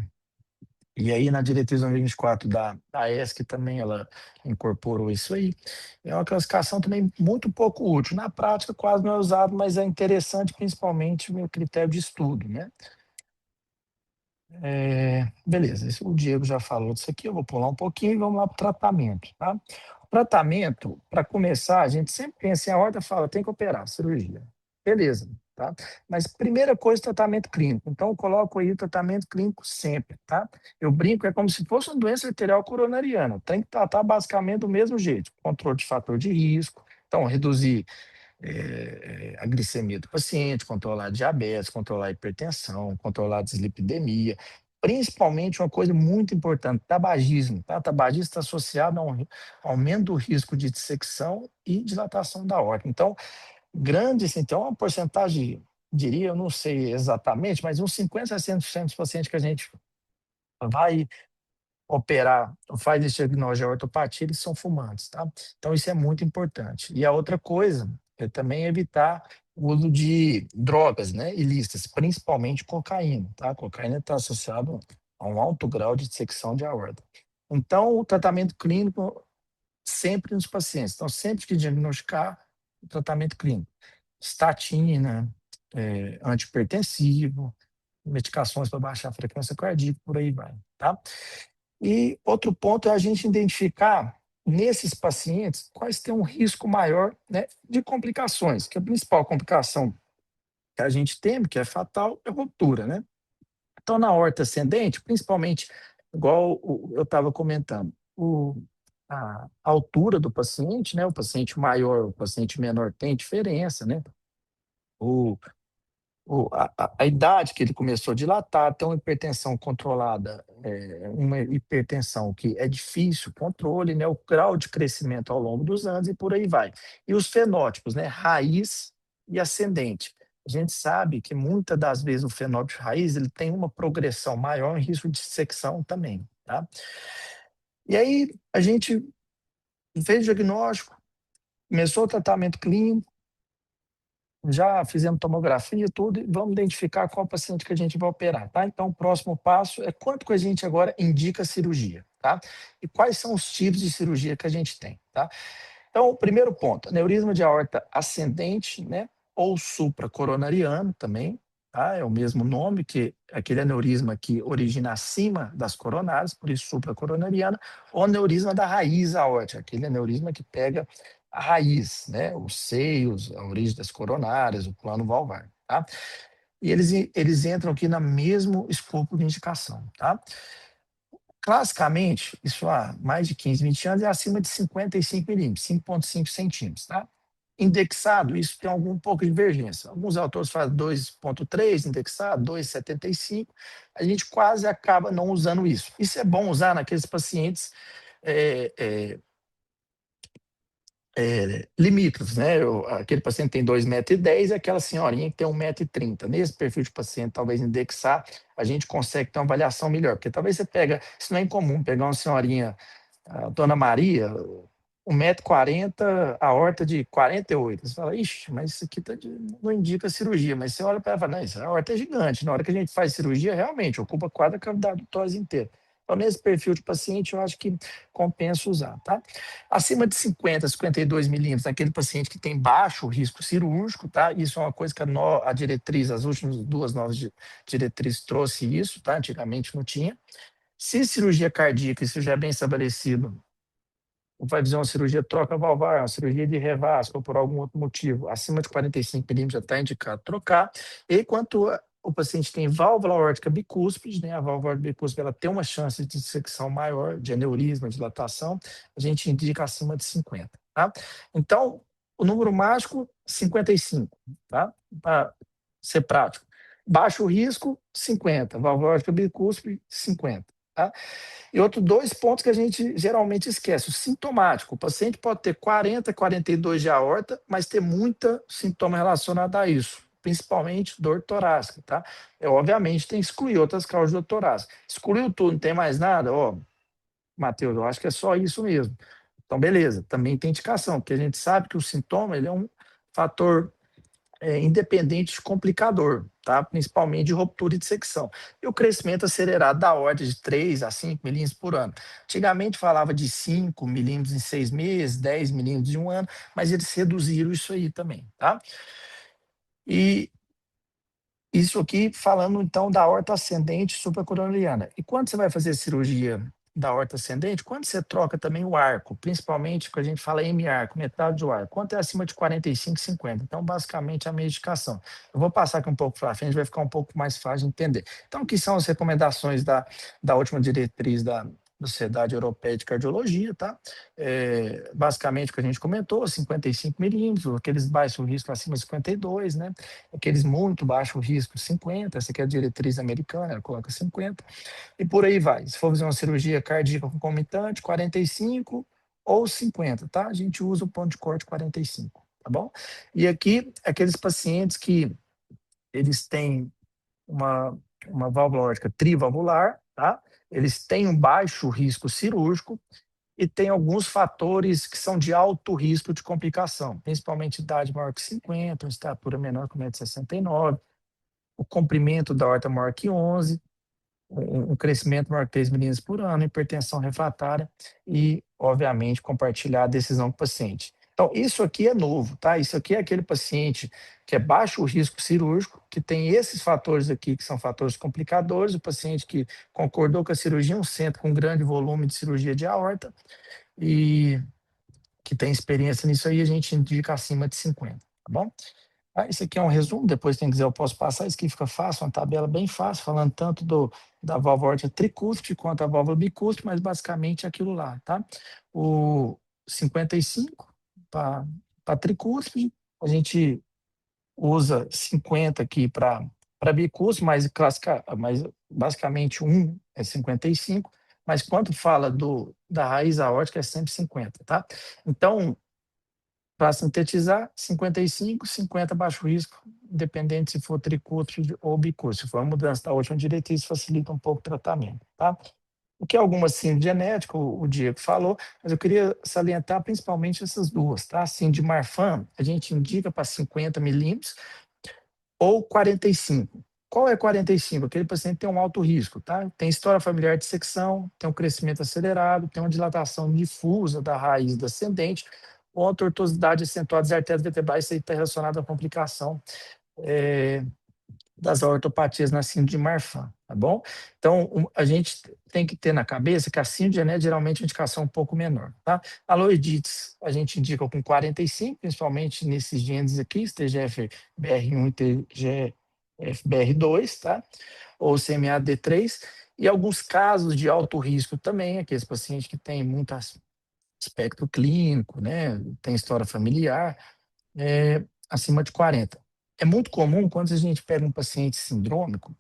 aí, na diretriz 2024 da ESC também, ela incorporou isso aí. É uma classificação também muito pouco útil. Na prática, quase não é usado, mas é interessante, principalmente no critério de estudo, né? Beleza, o Diego já falou disso aqui, eu vou pular um pouquinho e vamos lá para o tratamento, tá? O tratamento, para começar, a gente sempre pensa em aorta, fala, tem que operar, cirurgia. Beleza, tá? Mas primeira coisa, tratamento clínico. Então, eu coloco aí o tratamento clínico sempre, tá? Eu brinco, é como se fosse uma doença arterial coronariana. Tem que tratar basicamente do mesmo jeito. Controle de fator de risco. Então, reduzir a glicemia do paciente, controlar a diabetes, controlar a hipertensão, controlar a dislipidemia. Principalmente uma coisa muito importante, tabagismo. Tá? Tabagismo está associado a um aumento do risco de dissecção e dilatação da aorta. Então, grande, assim, então, uma porcentagem, diria, eu não sei exatamente, mas uns 50% a 60% dos pacientes que a gente vai operar, faz esse diagnóstico de ortopatia, eles são fumantes, tá? Então, isso é muito importante. E a outra coisa é também evitar o uso de drogas, né, ilícitas, principalmente cocaína, tá? Cocaína está associado a um alto grau de dissecção de aorta. Então, o tratamento clínico sempre nos pacientes. Então, sempre que diagnosticar, o tratamento clínico. Statina, antihipertensivo, medicações para baixar a frequência cardíaca, por aí vai, tá? E outro ponto é a gente identificar nesses pacientes quais têm um risco maior, né, de complicações, que a principal complicação que a gente teme, que é fatal, é ruptura, né? Então, na horta ascendente, principalmente, igual eu estava comentando, a altura do paciente, né? O paciente maior, o paciente menor tem diferença, né? O, a idade que ele começou a dilatar, tem uma hipertensão controlada, uma hipertensão que é difícil controle, né? O grau de crescimento ao longo dos anos e por aí vai. E os fenótipos, né? Raiz e ascendente. A gente sabe que muitas das vezes o fenótipo raiz ele tem uma progressão maior em risco de dissecção também, tá? E aí a gente fez o diagnóstico, começou o tratamento clínico, já fizemos tomografia e tudo, e vamos identificar qual paciente que a gente vai operar, tá? Então, o próximo passo é quanto que a gente agora indica cirurgia, tá? E quais são os tipos de cirurgia que a gente tem, tá? Então, o primeiro ponto, aneurisma de aorta ascendente, né? Ou supracoronariano também, tá? É o mesmo nome que aquele aneurisma que origina acima das coronárias, por isso supracoronariana, ou aneurisma da raiz aórtica, aquele aneurisma que pega a raiz, né? Os seios, a origem das coronárias, o plano valvar, tá? E eles entram aqui no mesmo escopo de indicação, tá? Classicamente, isso há mais de 15, 20 anos, é acima de 55 milímetros, 5,5 centímetros, tá? Indexado, isso tem algum pouco de divergência. Alguns autores fazem 2,3 indexado, 2,75. A gente quase acaba não usando isso. Isso é bom usar naqueles pacientes limítrofes, né? Aquele paciente tem 2,10 m e aquela senhorinha que tem 1,30 m. Nesse perfil de paciente, talvez indexar, a gente consegue ter uma avaliação melhor, porque talvez você pega, isso não é incomum, pegar uma senhorinha, a Dona Maria, 1,40 m, a aorta de 48. Você fala, ixi, mas isso aqui não indica cirurgia. Mas você olha para ela e fala, não, isso a aorta é gigante. Na hora que a gente faz cirurgia, realmente, ocupa quase a cavidade do tórax inteiro. Então, nesse perfil de paciente, eu acho que compensa usar, tá? Acima de 50, 52 milímetros, aquele paciente que tem baixo risco cirúrgico, tá? Isso é uma coisa que a diretriz, as últimas duas novas diretrizes trouxe isso, tá? Antigamente não tinha. Se cirurgia cardíaca, isso já é bem estabelecido, vai fazer uma cirurgia troca valvar, uma cirurgia de revasco ou por algum outro motivo, acima de 45 milímetros já está indicado trocar. E quanto o paciente tem válvula aórtica bicúspide, né, a válvula aórtica bicúspide ela tem uma chance de dissecção maior, de aneurisma, dilatação, a gente indica acima de 50, tá? Então, o número mágico, 55, tá? Para ser prático. Baixo risco, 50. Válvula aórtica bicúspide, 50, tá? E outros dois pontos que a gente geralmente esquece. O sintomático. O paciente pode ter 40, 42 de aorta, mas ter muita sintoma relacionado a isso, principalmente dor torácica, tá? Obviamente, tem que excluir outras causas de dor torácica. Excluiu tudo, não tem mais nada? Ó, Matheus, eu acho que é só isso mesmo. Então, beleza. Também tem indicação, porque a gente sabe que o sintoma ele é um fator independente complicador, tá? Principalmente de ruptura e dissecção. E o crescimento acelerado da ordem de 3 a 5 milímetros por ano. Antigamente falava de 5 milímetros em 6 meses, 10 milímetros em um ano, mas eles reduziram isso aí também, tá? E isso aqui falando então da aorta ascendente supracoronariana. E quando você vai fazer cirurgia da aorta ascendente, quando você troca também o arco, principalmente quando a gente fala M-arco, metade do arco, quanto é acima de 45, 50. Então, basicamente, a medicação. Eu vou passar aqui um pouco para frente, vai ficar um pouco mais fácil de entender. Então, o que são as recomendações da última diretriz da Sociedade Europeia de Cardiologia, tá? Basicamente, o que a gente comentou, 55 milímetros, aqueles baixos risco acima de 52, né? Aqueles muito baixo risco, 50, essa aqui é a diretriz americana, ela coloca 50, e por aí vai. Se for fazer uma cirurgia cardíaca concomitante, 45 ou 50, tá? A gente usa o ponto de corte 45, tá bom? E aqui, aqueles pacientes que eles têm uma válvula aórtica trivalvular, tá? Eles têm um baixo risco cirúrgico e tem alguns fatores que são de alto risco de complicação, principalmente idade maior que 50, uma estatura menor que 1,69 m, o comprimento da aorta maior que 11, um crescimento maior que 3 milímetros por ano, hipertensão refratária e, obviamente, compartilhar a decisão com o paciente. Então, isso aqui é novo, tá? Isso aqui é aquele paciente que é baixo risco cirúrgico, que tem esses fatores aqui, que são fatores complicadores, o paciente que concordou com a cirurgia, um centro com grande volume de cirurgia de aorta e que tem experiência nisso aí, a gente indica acima de 50, tá bom? Isso aqui é um resumo, depois quem quiser eu posso passar, isso aqui fica fácil, uma tabela bem fácil, falando tanto da válvula aórtica tricúspide quanto a válvula bicúspide, mas basicamente é aquilo lá, tá? O 55 para tricúspide, a gente usa 50 aqui para bicúspide, mas basicamente um é 55, mas quando fala da raiz aórtica é sempre 50, tá? Então, para sintetizar, 55, 50 baixo risco, independente se for tricúspide ou bicúspide. Se for a mudança da última diretriz, facilita um pouco o tratamento, tá? O que é alguma síndrome genética, o Diego falou, mas eu queria salientar principalmente essas duas, tá? Síndrome de Marfan, a gente indica para 50 milímetros ou 45. Qual é 45? Aquele paciente tem um alto risco, tá? Tem história familiar de secção, tem um crescimento acelerado, tem uma dilatação difusa da raiz descendente, ou a tortuosidade acentuada das artérias vertebrais, isso aí está relacionado à complicação das ortopatias na síndrome de Marfan, tá bom? Então, a gente tem que ter na cabeça que a síndrome genética geralmente é uma indicação um pouco menor, tá? A loidites, a gente indica com 45, principalmente nesses genes aqui, TGF-BR1 e TGF-BR2, tá? Ou CMAD3, e alguns casos de alto risco também, aqueles pacientes que têm muito aspecto clínico, né? Tem história familiar, acima de 40. É muito comum, quando a gente pega um paciente sindrômico,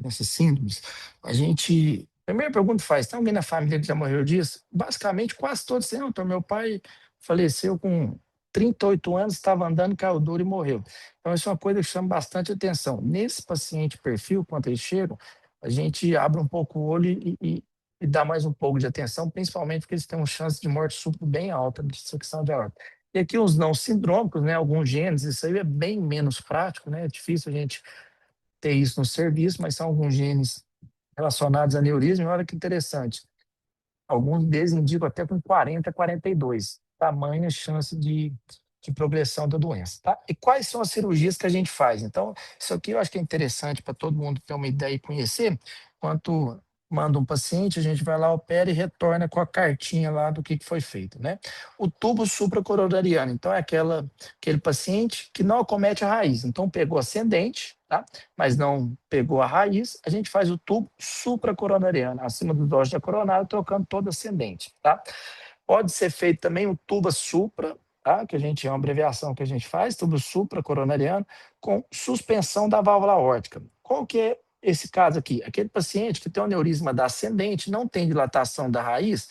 nessas síndromes, a gente. A primeira pergunta que faz: tem alguém na família que já morreu disso? Basicamente, quase todos têm. Então, meu pai faleceu com 38 anos, estava andando, caiu duro e morreu. Então, isso é uma coisa que chama bastante atenção. Nesse paciente perfil, quando eles chegam, a gente abre um pouco o olho e dá mais um pouco de atenção, principalmente porque eles têm uma chance de morte súbita bem alta de dissecção de aorta. E aqui os não sindrômicos, né, alguns genes, isso aí é bem menos prático, né, é difícil a gente ter isso no serviço, mas são alguns genes relacionados a aneurisma, e olha que interessante. Alguns deles indicam até com 40, 42, tamanha chance de progressão da doença, tá? E quais são as cirurgias que a gente faz? Então, isso aqui eu acho que é interessante para todo mundo ter uma ideia e conhecer. Quanto manda um paciente, a gente vai lá, opera e retorna com a cartinha lá do que foi feito, né? O tubo supracoronariano, então é aquele paciente que não acomete a raiz, então pegou ascendente, tá? Mas não pegou a raiz, a gente faz o tubo supracoronariano, acima do dós da coronária, trocando todo ascendente, tá? Pode ser feito também o tuba supra, tá? Que a gente é uma abreviação que a gente faz, tubo supracoronariano, com suspensão da válvula aórtica. Qual que é esse caso aqui? Aquele paciente que tem um aneurisma da ascendente, não tem dilatação da raiz,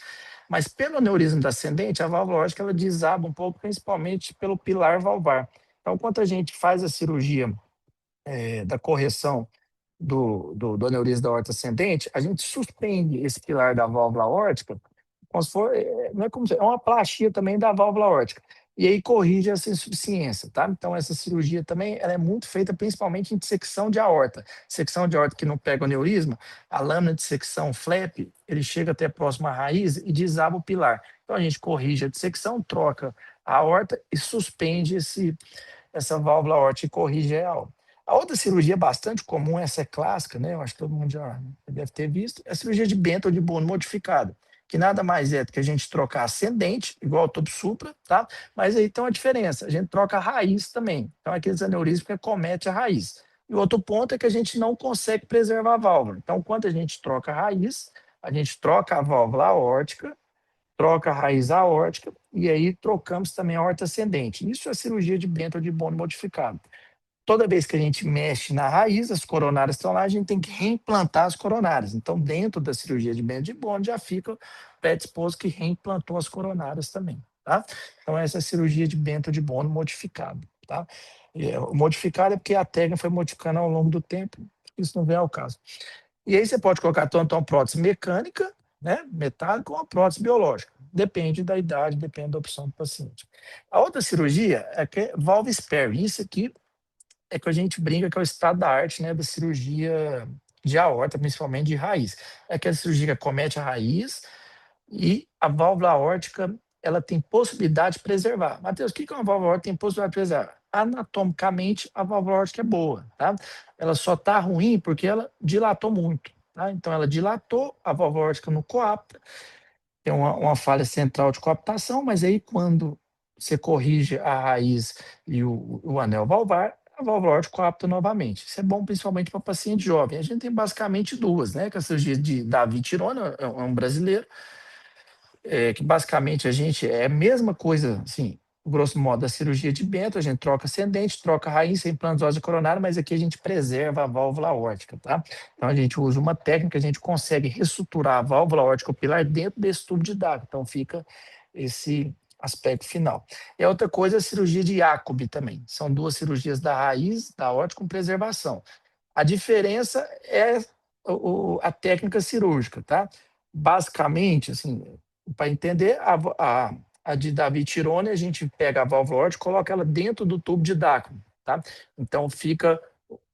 mas pelo aneurisma da ascendente, a válvula aórtica ela desaba um pouco, principalmente pelo pilar valvar. Então, quando a gente faz a cirurgia da correção do aneurisma da aorta ascendente, a gente suspende esse pilar da válvula aórtica, como se for, não é como se, é uma plastia também da válvula aórtica. E aí corrige essa insuficiência, tá? Então, essa cirurgia também ela é muito feita principalmente em dissecção de aorta. Dissecção de aorta que não pega o aneurisma, a lâmina de dissecção flap, ele chega até próximo à raiz e desaba o pilar. Então, a gente corrige a dissecção, troca a aorta e suspende essa válvula aórtica e corrige ela. A outra cirurgia bastante comum, essa é clássica, né? Eu acho que todo mundo já deve ter visto, é a cirurgia de Bento ou de Bono modificado, que nada mais é do que a gente trocar ascendente, igual ao tubo supra, tá? Mas aí tem uma diferença, a gente troca a raiz também. Então, aqueles aneurismas que acomete a raiz. E o outro ponto é que a gente não consegue preservar a válvula. Então, quando a gente troca a raiz, a gente troca a válvula aórtica, troca a raiz aórtica e aí trocamos também a aorta ascendente. Isso é a cirurgia de Bento ou de Bono modificado. Toda vez que a gente mexe na raiz, as coronárias estão lá, a gente tem que reimplantar as coronárias. Então, dentro da cirurgia de Bento de Bono, já fica predisposto que reimplantou as coronárias também, tá? Então, essa é a cirurgia de Bento de Bono modificado, tá? O modificado é porque a técnica foi modificando ao longo do tempo, isso não vem ao caso. E aí você pode colocar tanto uma prótese mecânica, né, metálica, ou uma prótese biológica. Depende da idade, depende da opção do paciente. A outra cirurgia é que é valve spare. Isso aqui é que a gente brinca que é o estado da arte, né, da cirurgia de aorta, principalmente de raiz. É aquela cirurgia que acomete a raiz e a válvula aórtica, ela tem possibilidade de preservar. Matheus, o que uma válvula aórtica tem possibilidade de preservar? Anatomicamente, a válvula aórtica é boa, tá? Ela só está ruim porque ela dilatou muito, tá? Então, ela dilatou, a válvula aórtica não coapta, tem uma falha central de coaptação, mas aí quando você corrige a raiz e o anel valvar, a válvula aórtica coapta novamente. Isso é bom principalmente para paciente jovem. A gente tem basicamente duas, né? Que é a cirurgia de Davi Tirona, é um brasileiro, que basicamente a gente é a mesma coisa, assim, grosso modo, da cirurgia de Bento, a gente troca ascendente, troca raiz, implanta óssea coronária, mas aqui a gente preserva a válvula aórtica, tá? Então a gente usa uma técnica, a gente consegue ressuturar a válvula aórtica pilar dentro desse tubo de Dagger, então fica esse aspecto final. E a outra coisa é a cirurgia de Jacobi também, são duas cirurgias da raiz da aórtica com preservação. A diferença é a técnica cirúrgica, tá? Basicamente, assim, para entender, a de Davi Tirone, a gente pega a válvula aórtica e coloca ela dentro do tubo de Dacron, tá? Então fica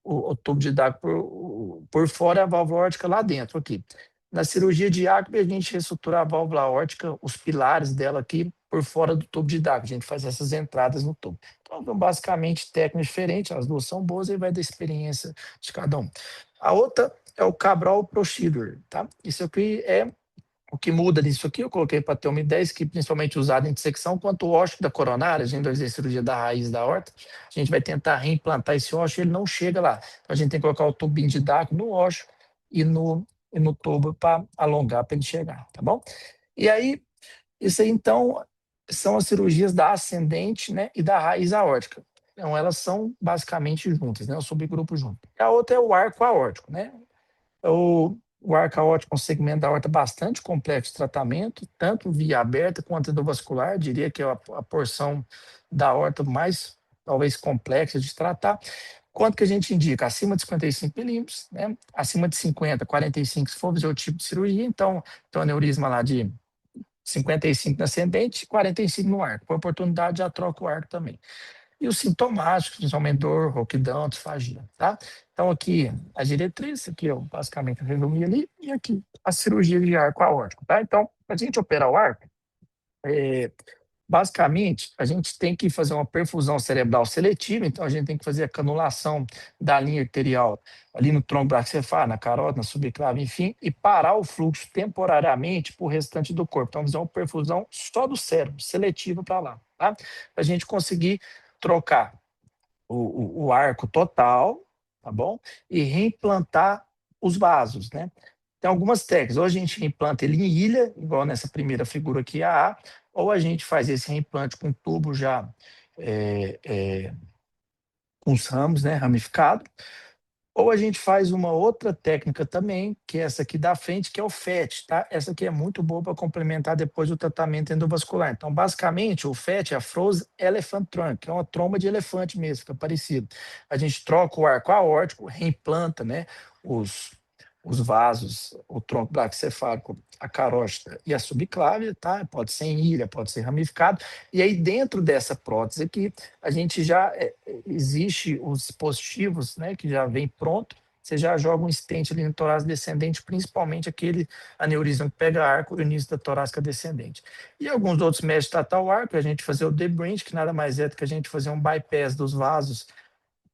o tubo de Dacron por fora, a válvula aórtica lá dentro aqui. Na cirurgia de Jacob, a gente reestrutura a válvula aórtica, os pilares dela aqui por fora do tubo de Dacron. A gente faz essas entradas no tubo. Então, basicamente, técnicas diferentes, as duas são boas e vai da experiência de cada um. A outra é o Cabral Procedure, tá? Isso aqui é o que muda nisso aqui, eu coloquei para ter uma ideia, isso que principalmente usado em dissecção, quanto o ósseo da coronária, a gente vai fazer cirurgia da raiz da horta, a gente vai tentar reimplantar esse ósseo, ele não chega lá. Então a gente tem que colocar o tubinho de DACO no ósseo e no tubo para alongar para ele chegar, tá bom? E aí, isso aí então são as cirurgias da ascendente, né, e da raiz aórtica. Então elas são basicamente juntas, né, o subgrupo junto. A outra é o arco aórtico, né? O arco aórtico é um segmento da aorta bastante complexo de tratamento, tanto via aberta quanto endovascular, diria que é a porção da aorta mais, talvez, complexa de tratar. Quanto que a gente indica? Acima de 55 milímetros, né? Acima de 50, 45, se for fazer o tipo de cirurgia, então, tem um aneurisma lá de 55 na ascendente, 45 no arco. Por oportunidade, já troca o arco também. e os sintomáticos, principalmente dor, rouquidão, disfagia, tá? Então, aqui, a diretriz, aqui eu basicamente resumi ali, e aqui a cirurgia de arco aórtico, tá? Então, para a gente operar o arco, é, basicamente, a gente tem que fazer uma perfusão cerebral seletiva, então a gente tem que fazer a canulação da linha arterial ali no tronco braquicefálico, na carótida, na subclave, enfim, e parar o fluxo temporariamente para o restante do corpo. Então, fazer uma perfusão só do cérebro, seletiva para lá, tá? Para a gente conseguir trocar o arco total, tá bom? E reimplantar os vasos, né? Tem algumas técnicas. Ou a gente reimplanta ele em ilha, igual nessa primeira figura aqui, a A, ou a gente faz esse reimplante com tubo já é, é, com os ramos, né, ramificado, ou a gente faz uma outra técnica também, que é essa aqui da frente, que é o FET, tá? Essa aqui é muito boa para complementar depois o tratamento endovascular. Então, basicamente, o FET é a Frozen Elephant Trunk, que é uma tromba de elefante mesmo, fica parecido. A gente troca o arco aórtico, reimplanta, né, os, os vasos, o tronco braquicefálico, a carótida e a subclávia, tá? Pode ser em ilha, pode ser ramificado. E aí, dentro dessa prótese aqui, a gente já existe os dispositivos, né, que já vem pronto, você já joga um stent ali no torácico descendente, principalmente aquele aneurisma que pega arco e o início da torácica descendente. E alguns outros métodos de tratar o arco, a gente fazer o debridge, que nada mais é do que a gente fazer um bypass dos vasos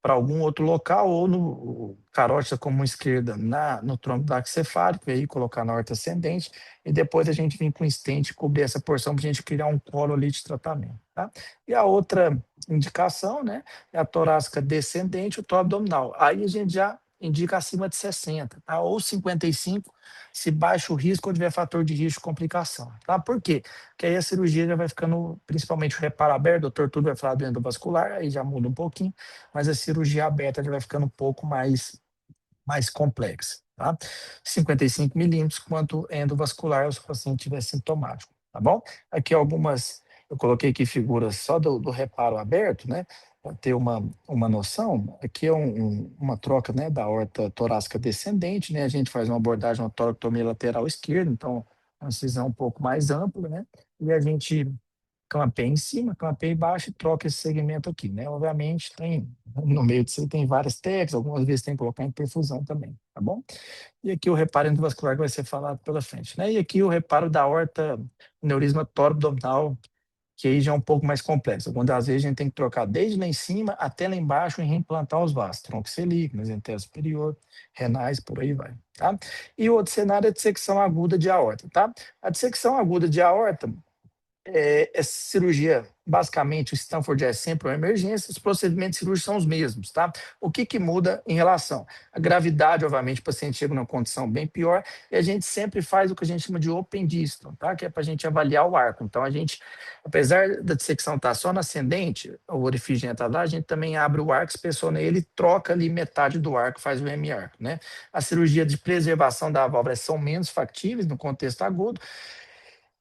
para algum outro local, ou no carótida comum esquerda no tronco braquicefálico, e aí colocar na horta ascendente, e depois a gente vem com o stent cobrir essa porção para a gente criar um colo ali de tratamento. Tá? E a outra indicação, né, é a torácica descendente, o tó abdominal. Aí a gente já indica acima de 60, tá? Ou 55, se baixa o risco ou tiver fator de risco de complicação. Tá? Por quê? Porque aí a cirurgia já vai ficando, principalmente o reparo aberto, o doutor tudo vai falar do endovascular, aí já muda um pouquinho, mas a cirurgia aberta já vai ficando um pouco mais complexa, tá? 55 milímetros, quanto endovascular, se o paciente tiver sintomático, tá bom? Aqui algumas, eu coloquei aqui figuras só do reparo aberto, né? Para ter uma noção, aqui é uma troca, né, da aorta torácica descendente, né? A gente faz uma abordagem, uma toracotomia lateral esquerda, então, uma incisão um pouco mais ampla, né? E a gente clampeia em cima, clampeia embaixo e troca esse segmento aqui, né? Obviamente, no meio disso tem várias técnicas, algumas vezes tem que colocar em perfusão também, tá bom? E aqui o reparo endovascular que vai ser falado pela frente, né? E aqui o reparo da aorta, neurisma abdominal, que aí já é um pouco mais complexo. Algumas das vezes a gente tem que trocar desde lá em cima até lá embaixo e reimplantar os vasos, tronco celíaco, mesentério superior, renais, por aí vai, tá? E o outro cenário é a dissecção aguda de aorta, tá? A dissecção aguda de aorta, essa cirurgia, basicamente, o Stanford é sempre uma emergência, os procedimentos cirúrgicos são os mesmos, tá? O que muda em relação? A gravidade, obviamente, o paciente chega numa condição bem pior, e a gente sempre faz o que a gente chama de open distal, tá? Que é para a gente avaliar o arco. Então, a gente, apesar da dissecção estar só na ascendente, o orifício entra lá, a gente também abre o arco, inspeciona ele, troca ali metade do arco, faz o M-arco, né? A cirurgia de preservação da válvula são menos factíveis no contexto agudo,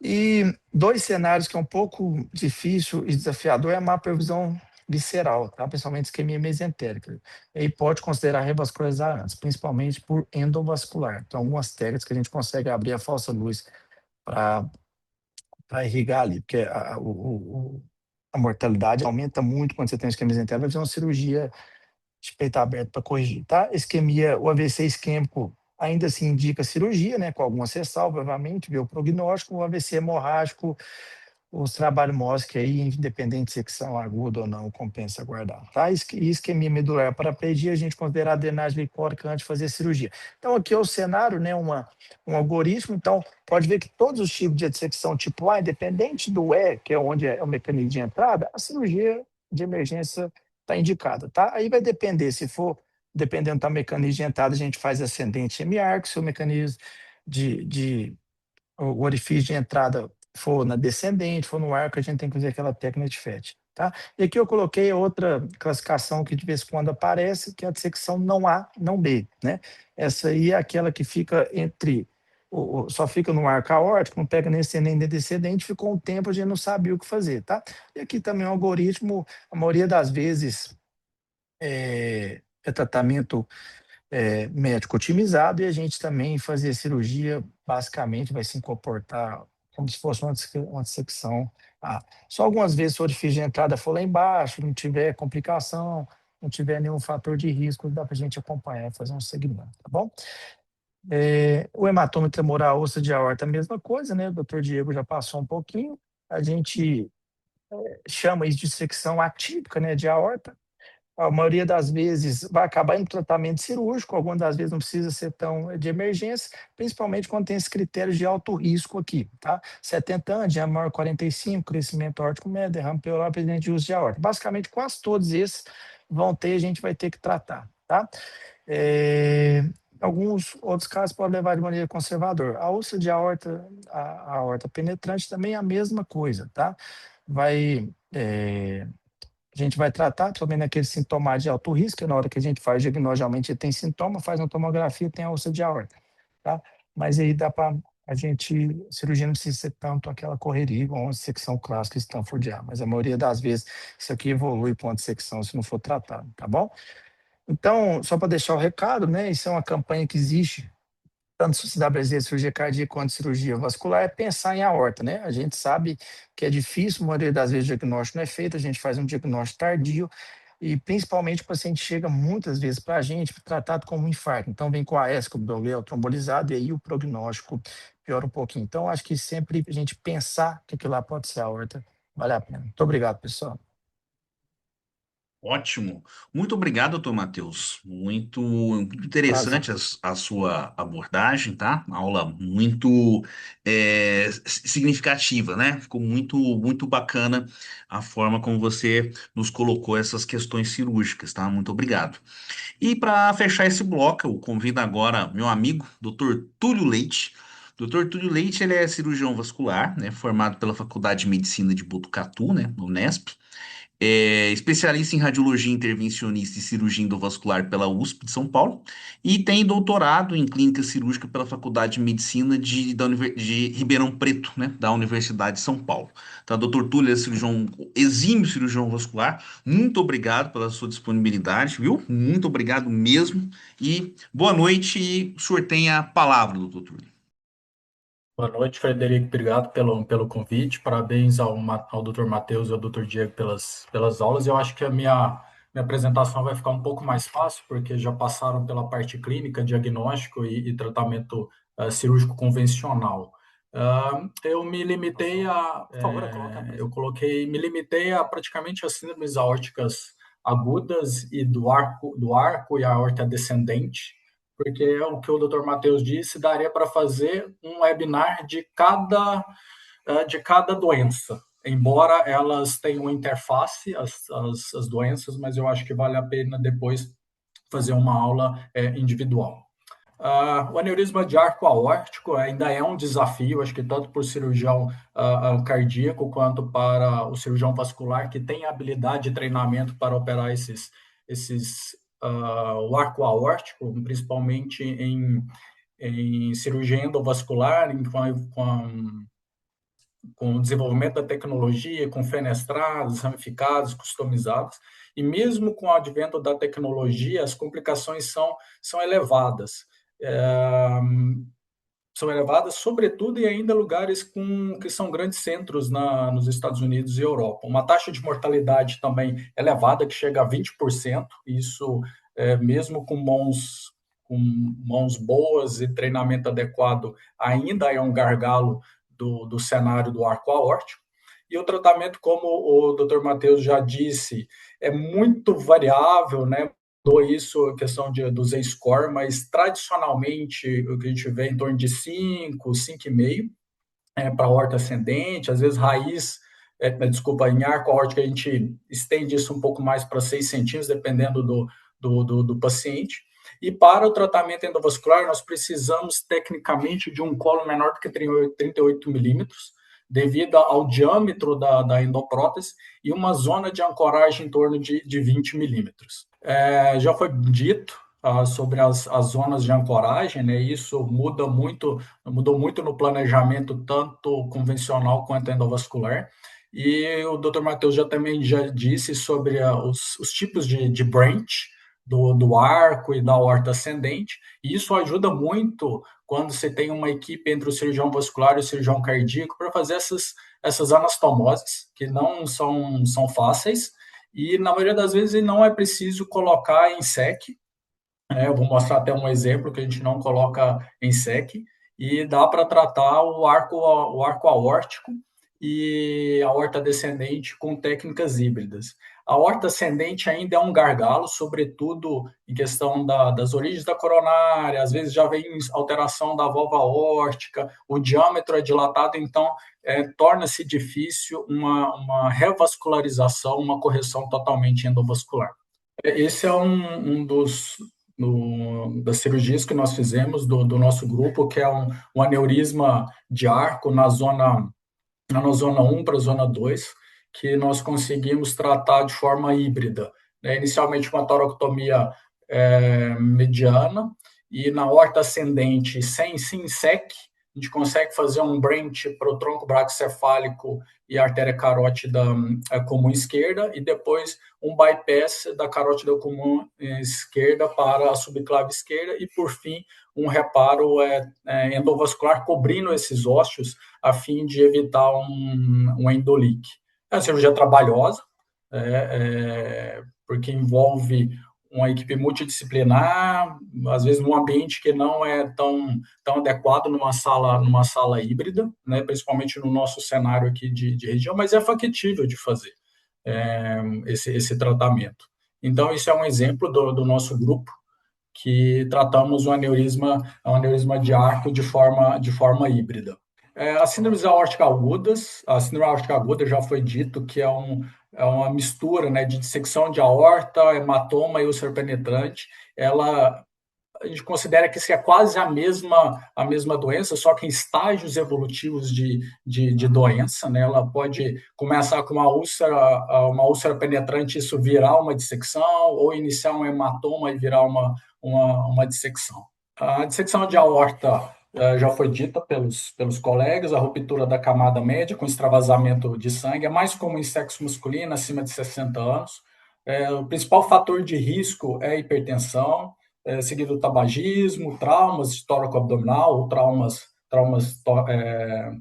e dois cenários que é um pouco difícil e desafiador é a má previsão visceral, tá? Principalmente isquemia mesentérica. E aí pode considerar revascularizar antes, principalmente por endovascular. Então, algumas técnicas que a gente consegue abrir a falsa luz para irrigar ali, porque a mortalidade aumenta muito quando você tem isquemia mesentérica, vai fazer uma cirurgia de peito aberto para corrigir, tá? Isquemia, o AVC isquêmico ainda se indica cirurgia, né, com algumas ressalvas, obviamente, ver o prognóstico, o AVC hemorrágico, os trabalhos mostram que aí, independente de secção aguda ou não, compensa guardar, tá? Isquemia medular paraplegia, a gente considera a drenagem licórica antes de fazer a cirurgia. Então, aqui é o cenário, né, um algoritmo, então, pode ver que todos os tipos de dissecção tipo A, independente do E, que é onde é o mecanismo de entrada, a cirurgia de emergência está indicada, tá? Aí vai depender, se for, dependendo do mecanismo de entrada, a gente faz ascendente hemiarco, se o mecanismo o orifício de entrada for na descendente, for no arco, a gente tem que fazer aquela técnica de FET, tá? E aqui eu coloquei outra classificação que de vez em quando aparece, que é a dissecção não A, não B, né? Essa aí é aquela que fica entre, só fica no arco aórtico, não pega nem ascendente nem descendente, ficou um tempo, a gente não sabia o que fazer, tá? E aqui também o algoritmo, a maioria das vezes, é tratamento médico otimizado, e a gente também fazer cirurgia, basicamente vai se comportar como se fosse uma dissecção. Só algumas vezes, se o orifício de entrada for lá embaixo, não tiver complicação, não tiver nenhum fator de risco, dá para a gente acompanhar e fazer um segmento, tá bom? O hematoma tremoral osso de aorta, a mesma coisa, né? O doutor Diego já passou um pouquinho. A gente chama isso de secção atípica, né, de aorta. A maioria das vezes vai acabar em tratamento cirúrgico, algumas das vezes não precisa ser tão de emergência, principalmente quando tem esse critério de alto risco aqui, tá? 70 anos, diâmetro maior 45, crescimento aórtico médio, derrame pleural, presente de uso de aorta. Basicamente, quase todos esses vão ter, a gente vai ter que tratar, tá? Alguns outros casos podem levar de maneira conservadora. A úlcera de aorta, a aorta penetrante também é a mesma coisa, tá? A gente vai tratar também naquele sintoma de alto risco, que na hora que a gente faz o diagnóstico, geralmente tem sintoma, faz uma tomografia, tem a úlcera de aorta, tá? Mas aí dá para a cirurgia não precisa ser tanto aquela correria, igual uma secção clássica Stanford, mas a maioria das vezes isso aqui evolui para uma dissecção se não for tratado, tá bom? Então, só para deixar o recado, né, isso é uma campanha que existe tanto Sociedade Brasileira de Cirurgia Cardíaca quanto cirurgia vascular, é pensar em aorta, né? A gente sabe que é difícil, a maioria das vezes o diagnóstico não é feito, a gente faz um diagnóstico tardio e principalmente o paciente chega muitas vezes para a gente tratado como um infarto. Então vem com a AS, com o abdominal trombolizado e aí o prognóstico piora um pouquinho. Então acho que sempre a gente pensar que aquilo lá pode ser aorta, vale a pena. Muito obrigado, pessoal. Ótimo. Muito obrigado, doutor Matheus. Muito Prazer. interessante a sua abordagem, tá? Aula muito significativa, né? Ficou muito bacana a forma como você nos colocou essas questões cirúrgicas, tá? Muito obrigado. E para fechar esse bloco, eu convido agora meu amigo, doutor Túlio Leite. Doutor Túlio Leite, ele é cirurgião vascular, né? Formado pela Faculdade de Medicina de Botucatu, né? Unesp. É especialista em radiologia intervencionista e cirurgia endovascular pela USP de São Paulo e tem doutorado em clínica cirúrgica pela Faculdade de Medicina de Ribeirão Preto, né, da Universidade de São Paulo. Então, doutor Túlio é cirurgião, exímio cirurgião vascular. Muito obrigado pela sua disponibilidade, viu? Muito obrigado mesmo. E boa noite. E o senhor tem a palavra, doutor Túlio. Boa noite, Frederico. Obrigado pelo convite. Parabéns ao Dr. Matheus e ao Dr. Diego pelas aulas. Eu acho que a minha apresentação vai ficar um pouco mais fácil, porque já passaram pela parte clínica, diagnóstico e tratamento cirúrgico convencional. Eu me limitei por favor, me limitei a praticamente as síndromes aórticas agudas e do arco e a aorta descendente, porque é o que o Dr. Matheus disse, daria para fazer um webinar de cada doença, embora elas tenham interface, as doenças, mas eu acho que vale a pena depois fazer uma aula individual. O aneurisma de arco aórtico ainda é um desafio, acho que tanto para o cirurgião cardíaco quanto para o cirurgião vascular, que tem habilidade de treinamento para operar o arco aórtico, principalmente em cirurgia endovascular, com o desenvolvimento da tecnologia, com fenestrados, ramificados, customizados, e mesmo com o advento da tecnologia, as complicações são elevadas. São elevadas, sobretudo, e ainda lugares que são grandes centros nos Estados Unidos e Europa. Uma taxa de mortalidade também elevada, que chega a 20%, isso mesmo com mãos boas e treinamento adequado, ainda é um gargalo do cenário do arco aórtico. E o tratamento, como o Dr. Matheus já disse, é muito variável, né? Isso, a questão do Z-score, mas tradicionalmente o que a gente vê é em torno de 5, 5,5 para a aorta ascendente, às vezes raiz, em arco aórtico a gente estende isso um pouco mais para 6 centímetros, dependendo do paciente. E para o tratamento endovascular, nós precisamos tecnicamente de um colo menor do que 38 milímetros, devido ao diâmetro da endoprótese e uma zona de ancoragem em torno de 20 milímetros. Já foi dito sobre as zonas de ancoragem, né? Isso mudou muito no planejamento, tanto convencional quanto endovascular. E o Dr. Matheus também já disse sobre os tipos de branch, do arco e da aorta ascendente, e isso ajuda muito quando você tem uma equipe entre o cirurgião vascular e o cirurgião cardíaco para fazer essas anastomoses, que não são fáceis, e na maioria das vezes não é preciso colocar em SEC. Eu vou mostrar até um exemplo que a gente não coloca em SEC, e dá para tratar o arco aórtico e a aorta descendente com técnicas híbridas. A aorta ascendente ainda é um gargalo, sobretudo em questão das origens da coronária, às vezes já vem alteração da válvula aórtica, o diâmetro é dilatado, então torna-se difícil uma revascularização, uma correção totalmente endovascular. Esse é um das cirurgias que nós fizemos do nosso grupo, que é um aneurisma de arco na zona 1 para a zona 2, que nós conseguimos tratar de forma híbrida, né? Inicialmente uma toracotomia mediana, e na horta ascendente, sem SEC, a gente consegue fazer um branch para o tronco braquicefálico e a artéria carótida comum esquerda, e depois um bypass da carótida comum esquerda para a subclave esquerda, e por fim um reparo endovascular cobrindo esses ósseos a fim de evitar um endolique. É uma cirurgia trabalhosa, porque envolve uma equipe multidisciplinar, às vezes num ambiente que não é tão adequado numa sala híbrida, né, principalmente no nosso cenário aqui de região, mas é factível de fazer esse tratamento. Então, isso é um exemplo do nosso grupo, que tratamos um aneurisma de arco de forma híbrida. As síndromes aórticas agudas, a síndrome aórtica aguda já foi dito que é uma mistura, né, de dissecção de aorta, hematoma e úlcera penetrante. A gente considera que isso é quase a mesma doença, só que em estágios evolutivos de doença, né? Ela pode começar com uma úlcera penetrante, isso virar uma dissecção, ou iniciar um hematoma e virar uma dissecção. A dissecção de aorta já foi dita pelos colegas, a ruptura da camada média com extravasamento de sangue é mais comum em sexo masculino acima de 60 anos. O principal fator de risco é a hipertensão, seguido do tabagismo, traumas tóraco-abdominal ou traumas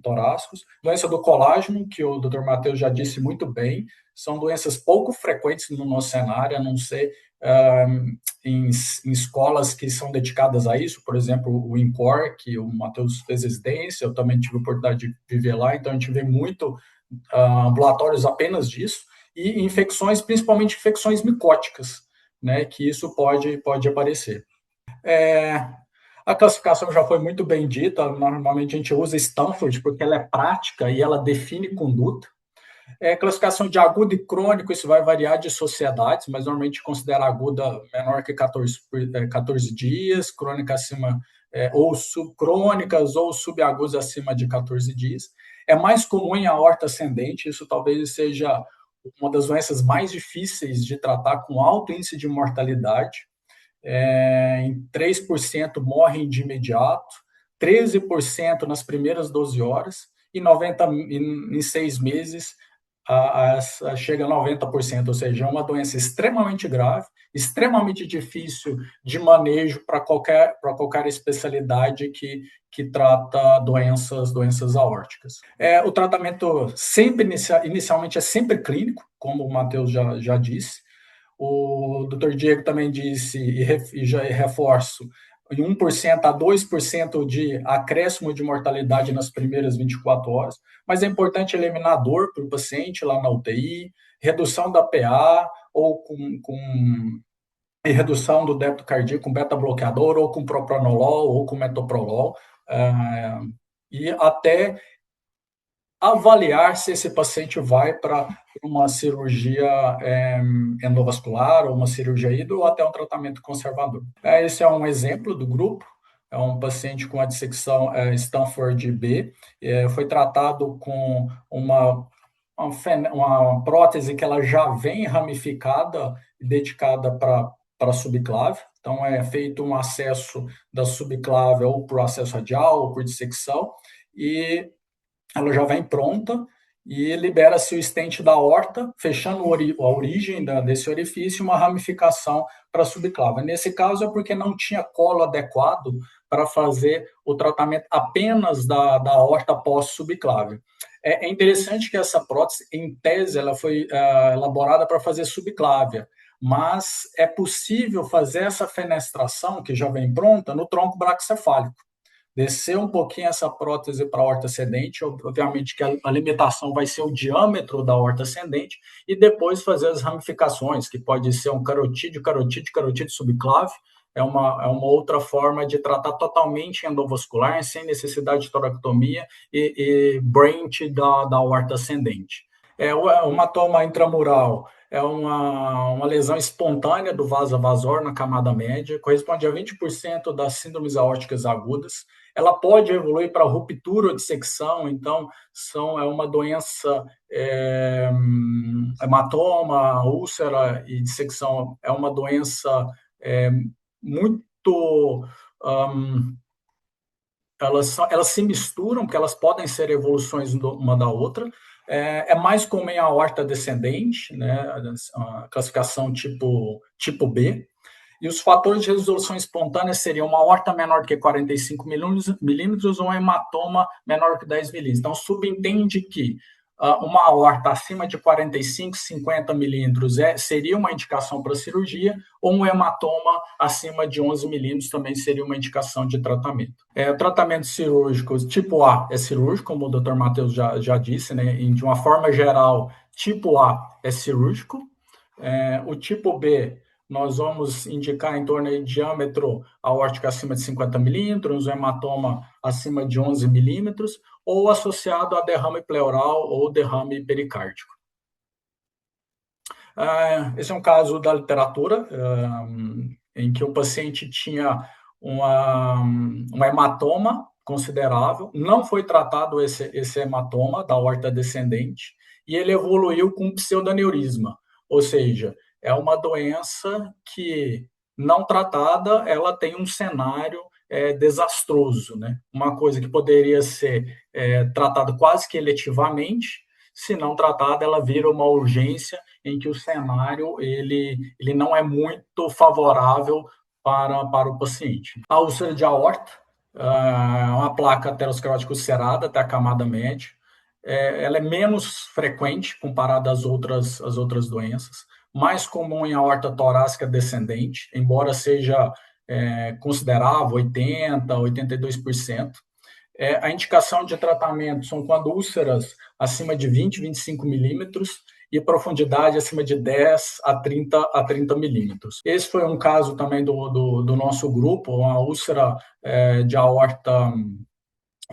torácicos. Doença do colágeno, que o Dr. Matheus já disse muito bem, são doenças pouco frequentes no nosso cenário, a não ser em escolas que são dedicadas a isso, por exemplo, o INCOR, que o Matheus fez residência, eu também tive a oportunidade de viver lá, então a gente vê muito ambulatórios apenas disso, e infecções, principalmente infecções micóticas, né, que isso pode aparecer. A classificação já foi muito bem dita, normalmente a gente usa Stanford porque ela é prática e ela define conduta. Classificação de agudo e crônico, isso vai variar de sociedades, mas normalmente considera aguda menor que 14 dias, crônica acima, ou subcrônicas ou subagudas acima de 14 dias. É mais comum em aorta ascendente, isso talvez seja uma das doenças mais difíceis de tratar, com alto índice de mortalidade. Em 3% morrem de imediato, 13% nas primeiras 12 horas, e em 6 meses chega a 90%, ou seja, é uma doença extremamente grave, extremamente difícil de manejo para qualquer especialidade que trata doenças aórticas. O tratamento inicialmente é sempre clínico, como o Matheus já disse. O Dr. Diego também disse, e já reforço, em 1% a 2% de acréscimo de mortalidade nas primeiras 24 horas, mas é importante eliminar a dor para o paciente lá na UTI, redução da PA, ou e redução do débito cardíaco com beta-bloqueador, ou com propranolol, ou com metoprolol, e até avaliar se esse paciente vai para uma cirurgia endovascular, ou uma cirurgia hídrica, ou até um tratamento conservador. Esse é um exemplo do grupo. É um paciente com a dissecção Stanford B. Foi tratado com uma prótese que ela já vem ramificada e dedicada para a subclave. Então, é feito um acesso da subclave ou por acesso radial ou por dissecção, e ela já vem pronta, e libera-se o stent da aorta, fechando a origem desse orifício, uma ramificação para a subclávia. Nesse caso é porque não tinha colo adequado para fazer o tratamento apenas da aorta pós-subclávia. É interessante que essa prótese, em tese, ela foi elaborada para fazer subclávia, mas é possível fazer essa fenestração, que já vem pronta, no tronco braquicefálico. Descer um pouquinho essa prótese para a aorta ascendente, obviamente que a limitação vai ser o diâmetro da aorta ascendente, e depois fazer as ramificações, que pode ser um carotídeo subclave, é uma outra forma de tratar totalmente endovascular, sem necessidade de toracotomia e branch da aorta ascendente. O hematoma intramural é uma lesão espontânea do vaso vasor na camada média, corresponde a 20% das síndromes aórticas agudas. Ela pode evoluir para ruptura ou dissecção, então é uma doença, hematoma, úlcera e dissecção é uma doença muito... elas se misturam, porque elas podem ser evoluções uma da outra. É mais comum em aorta descendente, né, a classificação tipo B, e os fatores de resolução espontânea seriam uma aorta menor que 45 milímetros ou um hematoma menor que 10 milímetros. Então, subentende que uma aorta acima de 45, 50 milímetros seria uma indicação para cirurgia, ou um hematoma acima de 11 milímetros também seria uma indicação de tratamento. O tratamento cirúrgico tipo A é cirúrgico, como o Dr. Matheus já disse, né? De uma forma geral, tipo A é cirúrgico. O tipo B, nós vamos indicar em torno de diâmetro aórtico acima de 50 milímetros, um hematoma acima de 11 milímetros, ou associado a derrame pleural ou derrame pericárdico. Esse é um caso da literatura, em que o paciente tinha um hematoma considerável, não foi tratado esse hematoma da aorta descendente, e ele evoluiu com pseudoneurisma, ou seja, é uma doença que, não tratada, ela tem um cenário desastroso, né? Uma coisa que poderia ser tratada quase que eletivamente, se não tratada, ela vira uma urgência em que o cenário ele não é muito favorável para o paciente. A úlcera de aorta é uma placa aterosclerótica ulcerada até a camada média. Ela é menos frequente comparada às outras doenças, mais comum em aorta torácica descendente, embora seja considerável, 80%, 82%. A indicação de tratamento são quando úlceras acima de 20, 25 milímetros e profundidade acima de 10 a 30 milímetros. Esse foi um caso também do nosso grupo, uma úlcera de aorta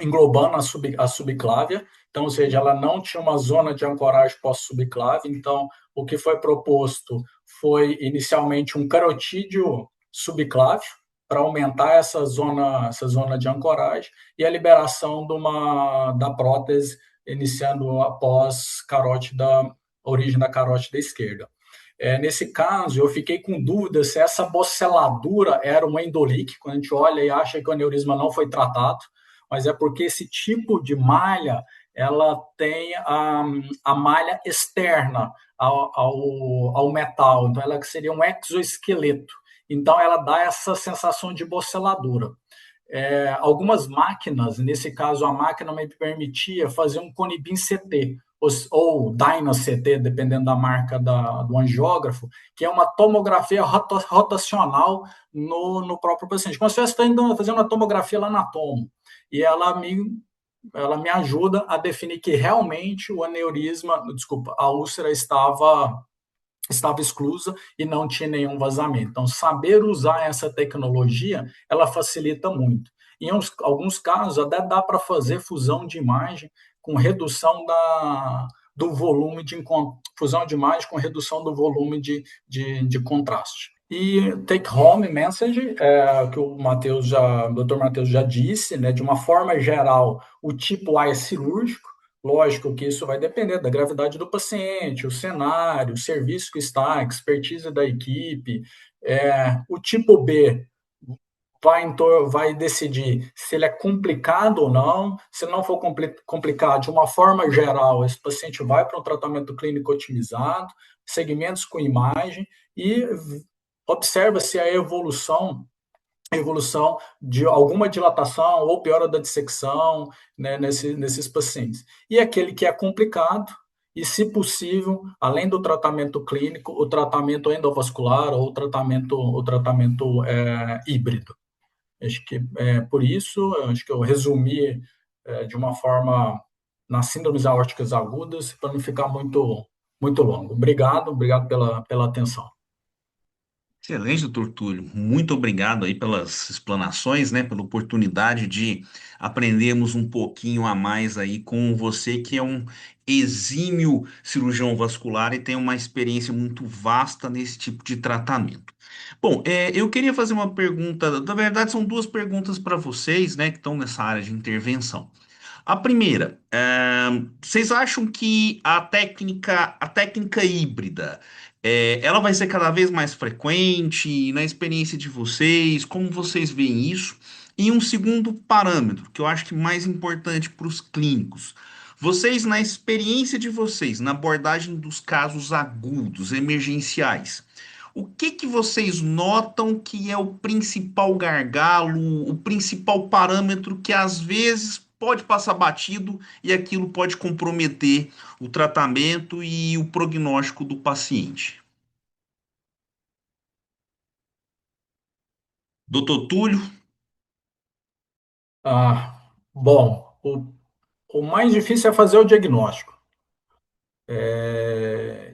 englobando a subclávia, então, ou seja, ela não tinha uma zona de ancoragem pós-subclávia, então o que foi proposto foi inicialmente um carotídeo subclávio, para aumentar essa zona de ancoragem, e a liberação da prótese, iniciando após a origem da carótida esquerda. Nesse caso, eu fiquei com dúvida se essa boceladura era uma endolique, quando a gente olha e acha que o aneurisma não foi tratado, mas é porque esse tipo de malha, ela tem a malha externa ao metal, então ela seria um exoesqueleto. Então, ela dá essa sensação de boceladura. Algumas máquinas, nesse caso, a máquina me permitia fazer um Conibin CT, ou Dyna CT, dependendo da marca do angiógrafo, que é uma tomografia rotacional no próprio paciente. Como se eu estivesse fazendo uma tomografia lá na tomo. E ela me ajuda a definir que realmente a úlcera estava exclusa e não tinha nenhum vazamento. Então, saber usar essa tecnologia, ela facilita muito. Em alguns casos, até dá para fazer fusão de imagem com redução do volume fusão de imagem com redução do volume de contraste. E take home message, que o Dr. Matheus já disse, né, de uma forma geral, o tipo A é cirúrgico. Lógico que isso vai depender da gravidade do paciente, o cenário, o serviço que está, a expertise da equipe. O tipo B vai decidir se ele é complicado ou não. Se não for complicado, de uma forma geral, esse paciente vai para um tratamento clínico otimizado, segmentos com imagem, e observa se a evolução de alguma dilatação ou piora da dissecção, né, nesses pacientes. E aquele que é complicado, e se possível, além do tratamento clínico, o tratamento endovascular ou o tratamento híbrido. Acho que por isso, acho que eu resumi de uma forma nas síndromes aórticas agudas, para não ficar muito longo. Obrigado pela atenção. Excelente, doutor Túlio. Muito obrigado aí pelas explanações, né? Pela oportunidade de aprendermos um pouquinho a mais aí com você, que é um exímio cirurgião vascular e tem uma experiência muito vasta nesse tipo de tratamento. Bom, eu queria fazer uma pergunta. Na verdade, são duas perguntas para vocês, né, que estão nessa área de intervenção. A primeira, vocês acham que a técnica híbrida, ela vai ser cada vez mais frequente na experiência de vocês? Como vocês veem isso? E um segundo parâmetro, que eu acho que mais importante para os clínicos. Vocês, na experiência de vocês, na abordagem dos casos agudos, emergenciais, o que que vocês notam que é o principal gargalo, o principal parâmetro que às vezes pode passar batido e aquilo pode comprometer o tratamento e o prognóstico do paciente? Doutor Túlio? Bom, o mais difícil é fazer o diagnóstico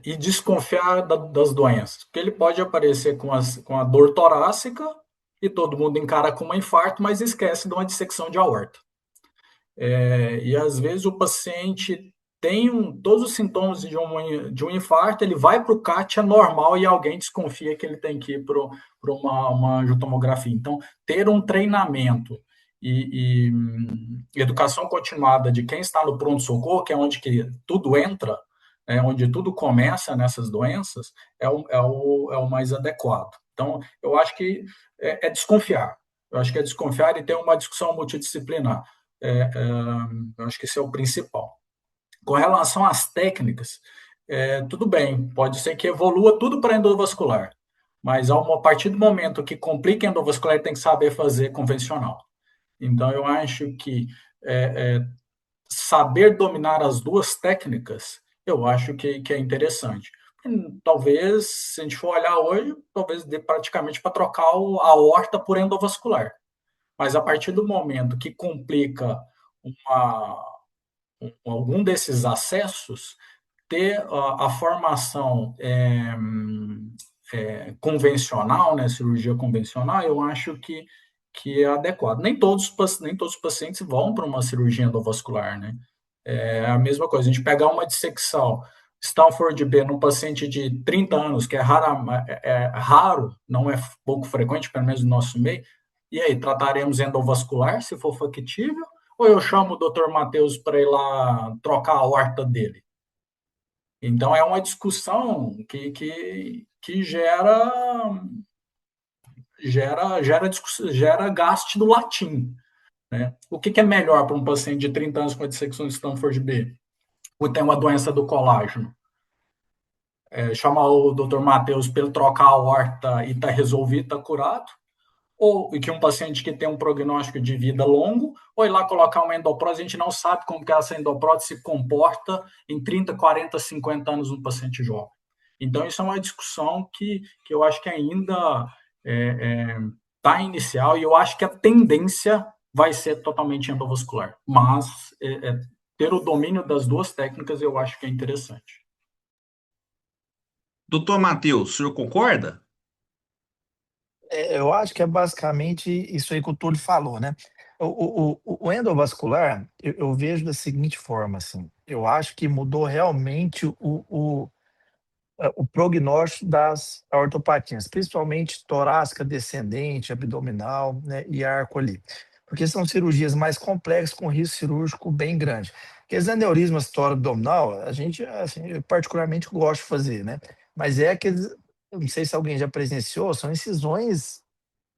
e desconfiar das doenças, porque ele pode aparecer com a dor torácica e todo mundo encara como um infarto, mas esquece de uma dissecção de aorta. E às vezes o paciente tem todos os sintomas de um infarto, ele vai para o CAT, é normal, e alguém desconfia que ele tem que ir para uma angiotomografia. Então, ter um treinamento e educação continuada de quem está no pronto-socorro, que é onde que tudo entra, onde tudo começa nessas doenças, é o mais adequado. Então, eu acho que é desconfiar. Eu acho que é desconfiar e ter uma discussão multidisciplinar. Eu acho que esse é o principal. Com relação às técnicas, tudo bem, pode ser que evolua tudo para endovascular, mas a partir do momento que complica endovascular, tem que saber fazer convencional. Então, eu acho que saber dominar as duas técnicas, eu acho que é interessante. Talvez, se a gente for olhar hoje, talvez dê praticamente para trocar a aorta por endovascular. Mas a partir do momento que complica algum desses acessos, ter a formação convencional, né, cirurgia convencional, eu acho que é adequado. Nem todos os pacientes vão para uma cirurgia endovascular, né? É a mesma coisa, a gente pegar uma dissecção Stanford B num paciente de 30 anos, que é raro, não é pouco frequente, pelo menos no nosso meio, e aí, trataremos endovascular, se for factível, ou eu chamo o Dr. Matheus para ir lá trocar a horta dele? Então, é uma discussão que gera gasto do latim, né? O que é melhor para um paciente de 30 anos com a dissecção de Stanford B? Ou tem uma doença do colágeno? Chamar o Dr. Matheus para ele trocar a horta e está resolvido, está curado? Ou que um paciente que tem um prognóstico de vida longo, ou ir lá colocar uma endoprótese, a gente não sabe como que essa endoprótese se comporta em 30, 40, 50 anos no paciente jovem. Então, isso é uma discussão que eu acho que ainda está inicial, e eu acho que a tendência vai ser totalmente endovascular. Mas ter o domínio das duas técnicas eu acho que é interessante. Doutor Matheus, o senhor concorda? Eu acho que é basicamente isso aí que o Túlio falou, né? O endovascular, eu vejo da seguinte forma, assim, eu acho que mudou realmente o prognóstico das ortopatias, principalmente torácica descendente, abdominal, né, e arco ali. Porque são cirurgias mais complexas, com risco cirúrgico bem grande. Aqueles aneurismas tórax-abdominal, a gente, assim, eu particularmente gosto de fazer, né? Mas é aqueles, eu não sei se alguém já presenciou, são incisões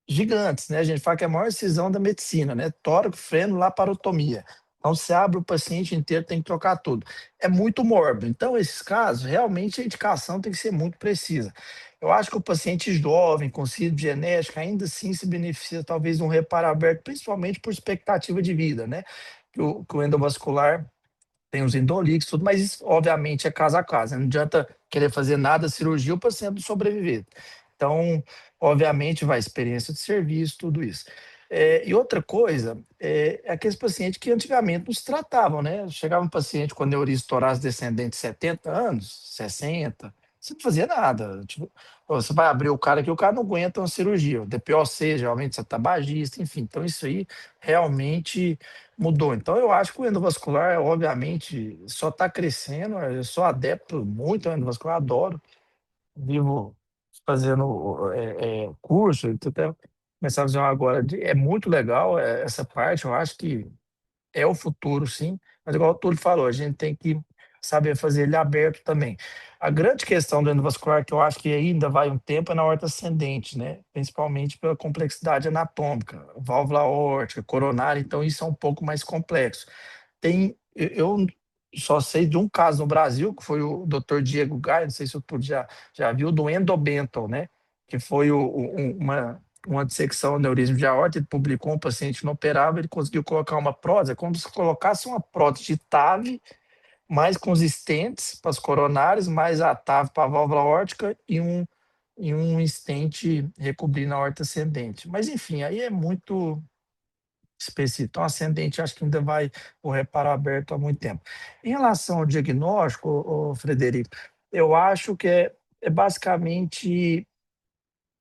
gigantes, né? A gente fala que é a maior cisão da medicina, né? Tórax, freno, laparotomia. Então, se abre o paciente inteiro, tem que trocar tudo. É muito mórbido. Então, esses casos, realmente a indicação tem que ser muito precisa. Eu acho que o paciente jovem, com síndrome genética, ainda assim se beneficia talvez de um reparo aberto, principalmente por expectativa de vida, né? Que o endovascular tem os endolíquios, tudo, mas isso, obviamente, é caso a caso, né? Não adianta querer fazer nada, cirurgia, o paciente sobreviver. Então, obviamente, vai experiência de serviço, tudo isso. E outra coisa, é aqueles pacientes que antigamente não se tratavam, né? Chegava um paciente com aneurisma torácico descendente de 70 anos, 60, você não fazia nada. Tipo, você vai abrir o cara aqui, o cara não aguenta uma cirurgia. O DPOC, geralmente, você é tabagista, enfim. Então, isso aí realmente mudou. Então, eu acho que o endovascular, obviamente, só está crescendo. Eu sou adepto muito ao endovascular, adoro. Vivo fazendo curso, tô até começar a fazer um agora. É muito legal essa parte. Eu acho que é o futuro, sim, mas igual o Túlio falou, a gente tem que saber fazer ele aberto também. A grande questão do endovascular, que eu acho que ainda vai um tempo, é na horta ascendente, né? Principalmente pela complexidade anatômica, válvula aórtica, coronária, então isso é um pouco mais complexo. Eu só sei de um caso no Brasil, que foi o Dr. Diego Gaia, não sei se o Túlio já viu, do endobental, né? Que foi uma dissecção aneurisma de aorta, ele publicou um paciente inoperável, ele conseguiu colocar uma prótese, é como se colocasse uma prótese de TAV, mais com os stents para as coronárias, mais a TAV para a válvula aórtica e um stent recobrindo a aorta ascendente. Mas, enfim, aí é muito específico. Então, ascendente, acho que ainda vai o reparo aberto há muito tempo. Em relação ao diagnóstico, Frederico, eu acho que é basicamente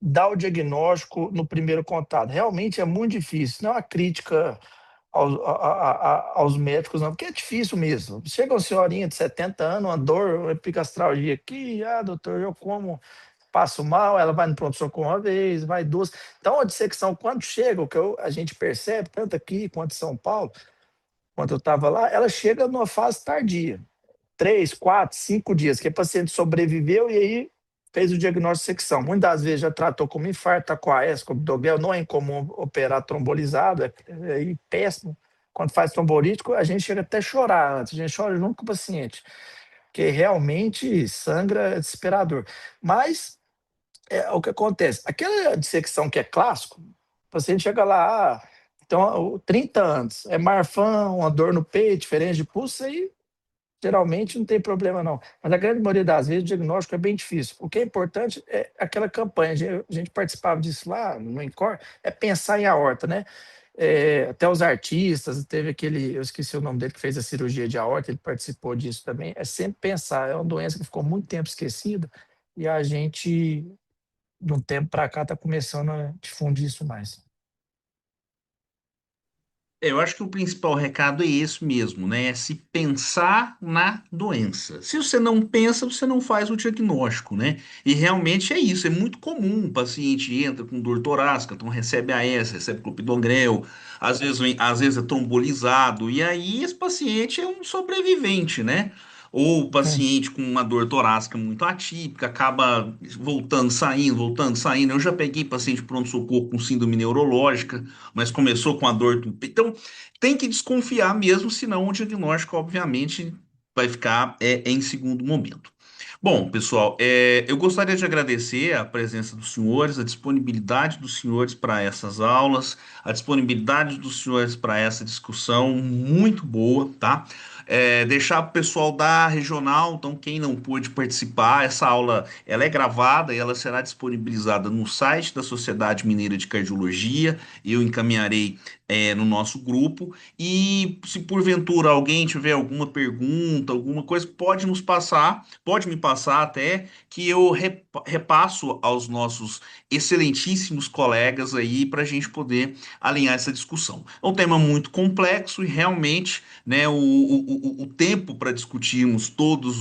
dar o diagnóstico no primeiro contato. Realmente é muito difícil, não é uma crítica aos médicos, não, porque é difícil mesmo. Chega uma senhorinha de 70 anos, uma dor, uma epigastralgia aqui, doutor, eu como, passo mal, ela vai no pronto-socorro uma vez, vai duas. Então, a dissecção, quando chega, o que a gente percebe, tanto aqui quanto em São Paulo, quando eu estava lá, ela chega numa fase tardia. 3, 4, 5 dias, que o paciente sobreviveu e aí fez o diagnóstico de secção. Muitas das vezes já tratou como infarto, está com AS, com Dobel, não é incomum operar trombolizado, é péssimo. Quando faz trombolítico, a gente chega até a chorar antes, a gente chora junto com o paciente, porque realmente sangra é desesperador. Mas o que acontece? Aquela dissecção que é clássico, o paciente chega lá, então, 30 anos, é Marfan, uma dor no peito, diferença de pulso, aí geralmente não tem problema, não. Mas a grande maioria das vezes o diagnóstico é bem difícil. O que é importante é aquela campanha. A gente participava disso lá no INCOR, é pensar em aorta, né? Até os artistas, teve aquele, eu esqueci o nome dele, que fez a cirurgia de aorta, ele participou disso também. É sempre pensar, é uma doença que ficou muito tempo esquecida e a gente, de um tempo para cá, está começando a difundir isso mais. Eu acho que o principal recado é esse mesmo, né? É se pensar na doença. Se você não pensa, você não faz o diagnóstico, né? E realmente é isso. É muito comum o paciente entra com dor torácica, então recebe AS, recebe clopidogrel, às vezes é trombolizado, e aí esse paciente é um sobrevivente, né? Ou o Hum. paciente com uma dor torácica muito atípica, acaba voltando, saindo, voltando, saindo. Eu já peguei paciente pronto-socorro com síndrome neurológica, mas começou com a dor do peito. Então, tem que desconfiar mesmo, senão o diagnóstico, obviamente, vai ficar em segundo momento. Bom, pessoal, eu gostaria de agradecer a presença dos senhores, a disponibilidade dos senhores para essas aulas, a disponibilidade dos senhores para essa discussão muito boa, tá? Deixar para o pessoal da regional, então quem não pôde participar, essa aula ela é gravada e ela será disponibilizada no site da Sociedade Mineira de Cardiologia. Eu encaminharei no nosso grupo. E se porventura alguém tiver alguma pergunta, alguma coisa, pode me passar até que eu repasso aos nossos excelentíssimos colegas aí para a gente poder alinhar essa discussão. É um tema muito complexo e realmente, né, o tempo para discutirmos todos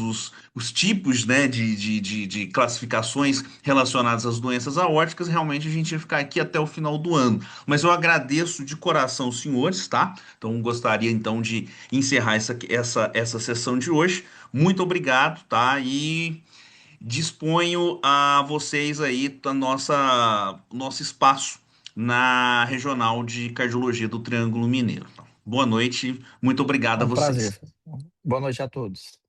os tipos, né, de classificações relacionadas às doenças aórticas, realmente a gente vai ficar aqui até o final do ano. Mas eu agradeço de coração os senhores, tá? Então gostaria então de encerrar essa sessão de hoje. Muito obrigado, tá? E disponho a vocês aí da nosso espaço na Regional de Cardiologia do Triângulo Mineiro. Boa noite, muito É obrigado a um vocês. prazer. Boa noite a todos.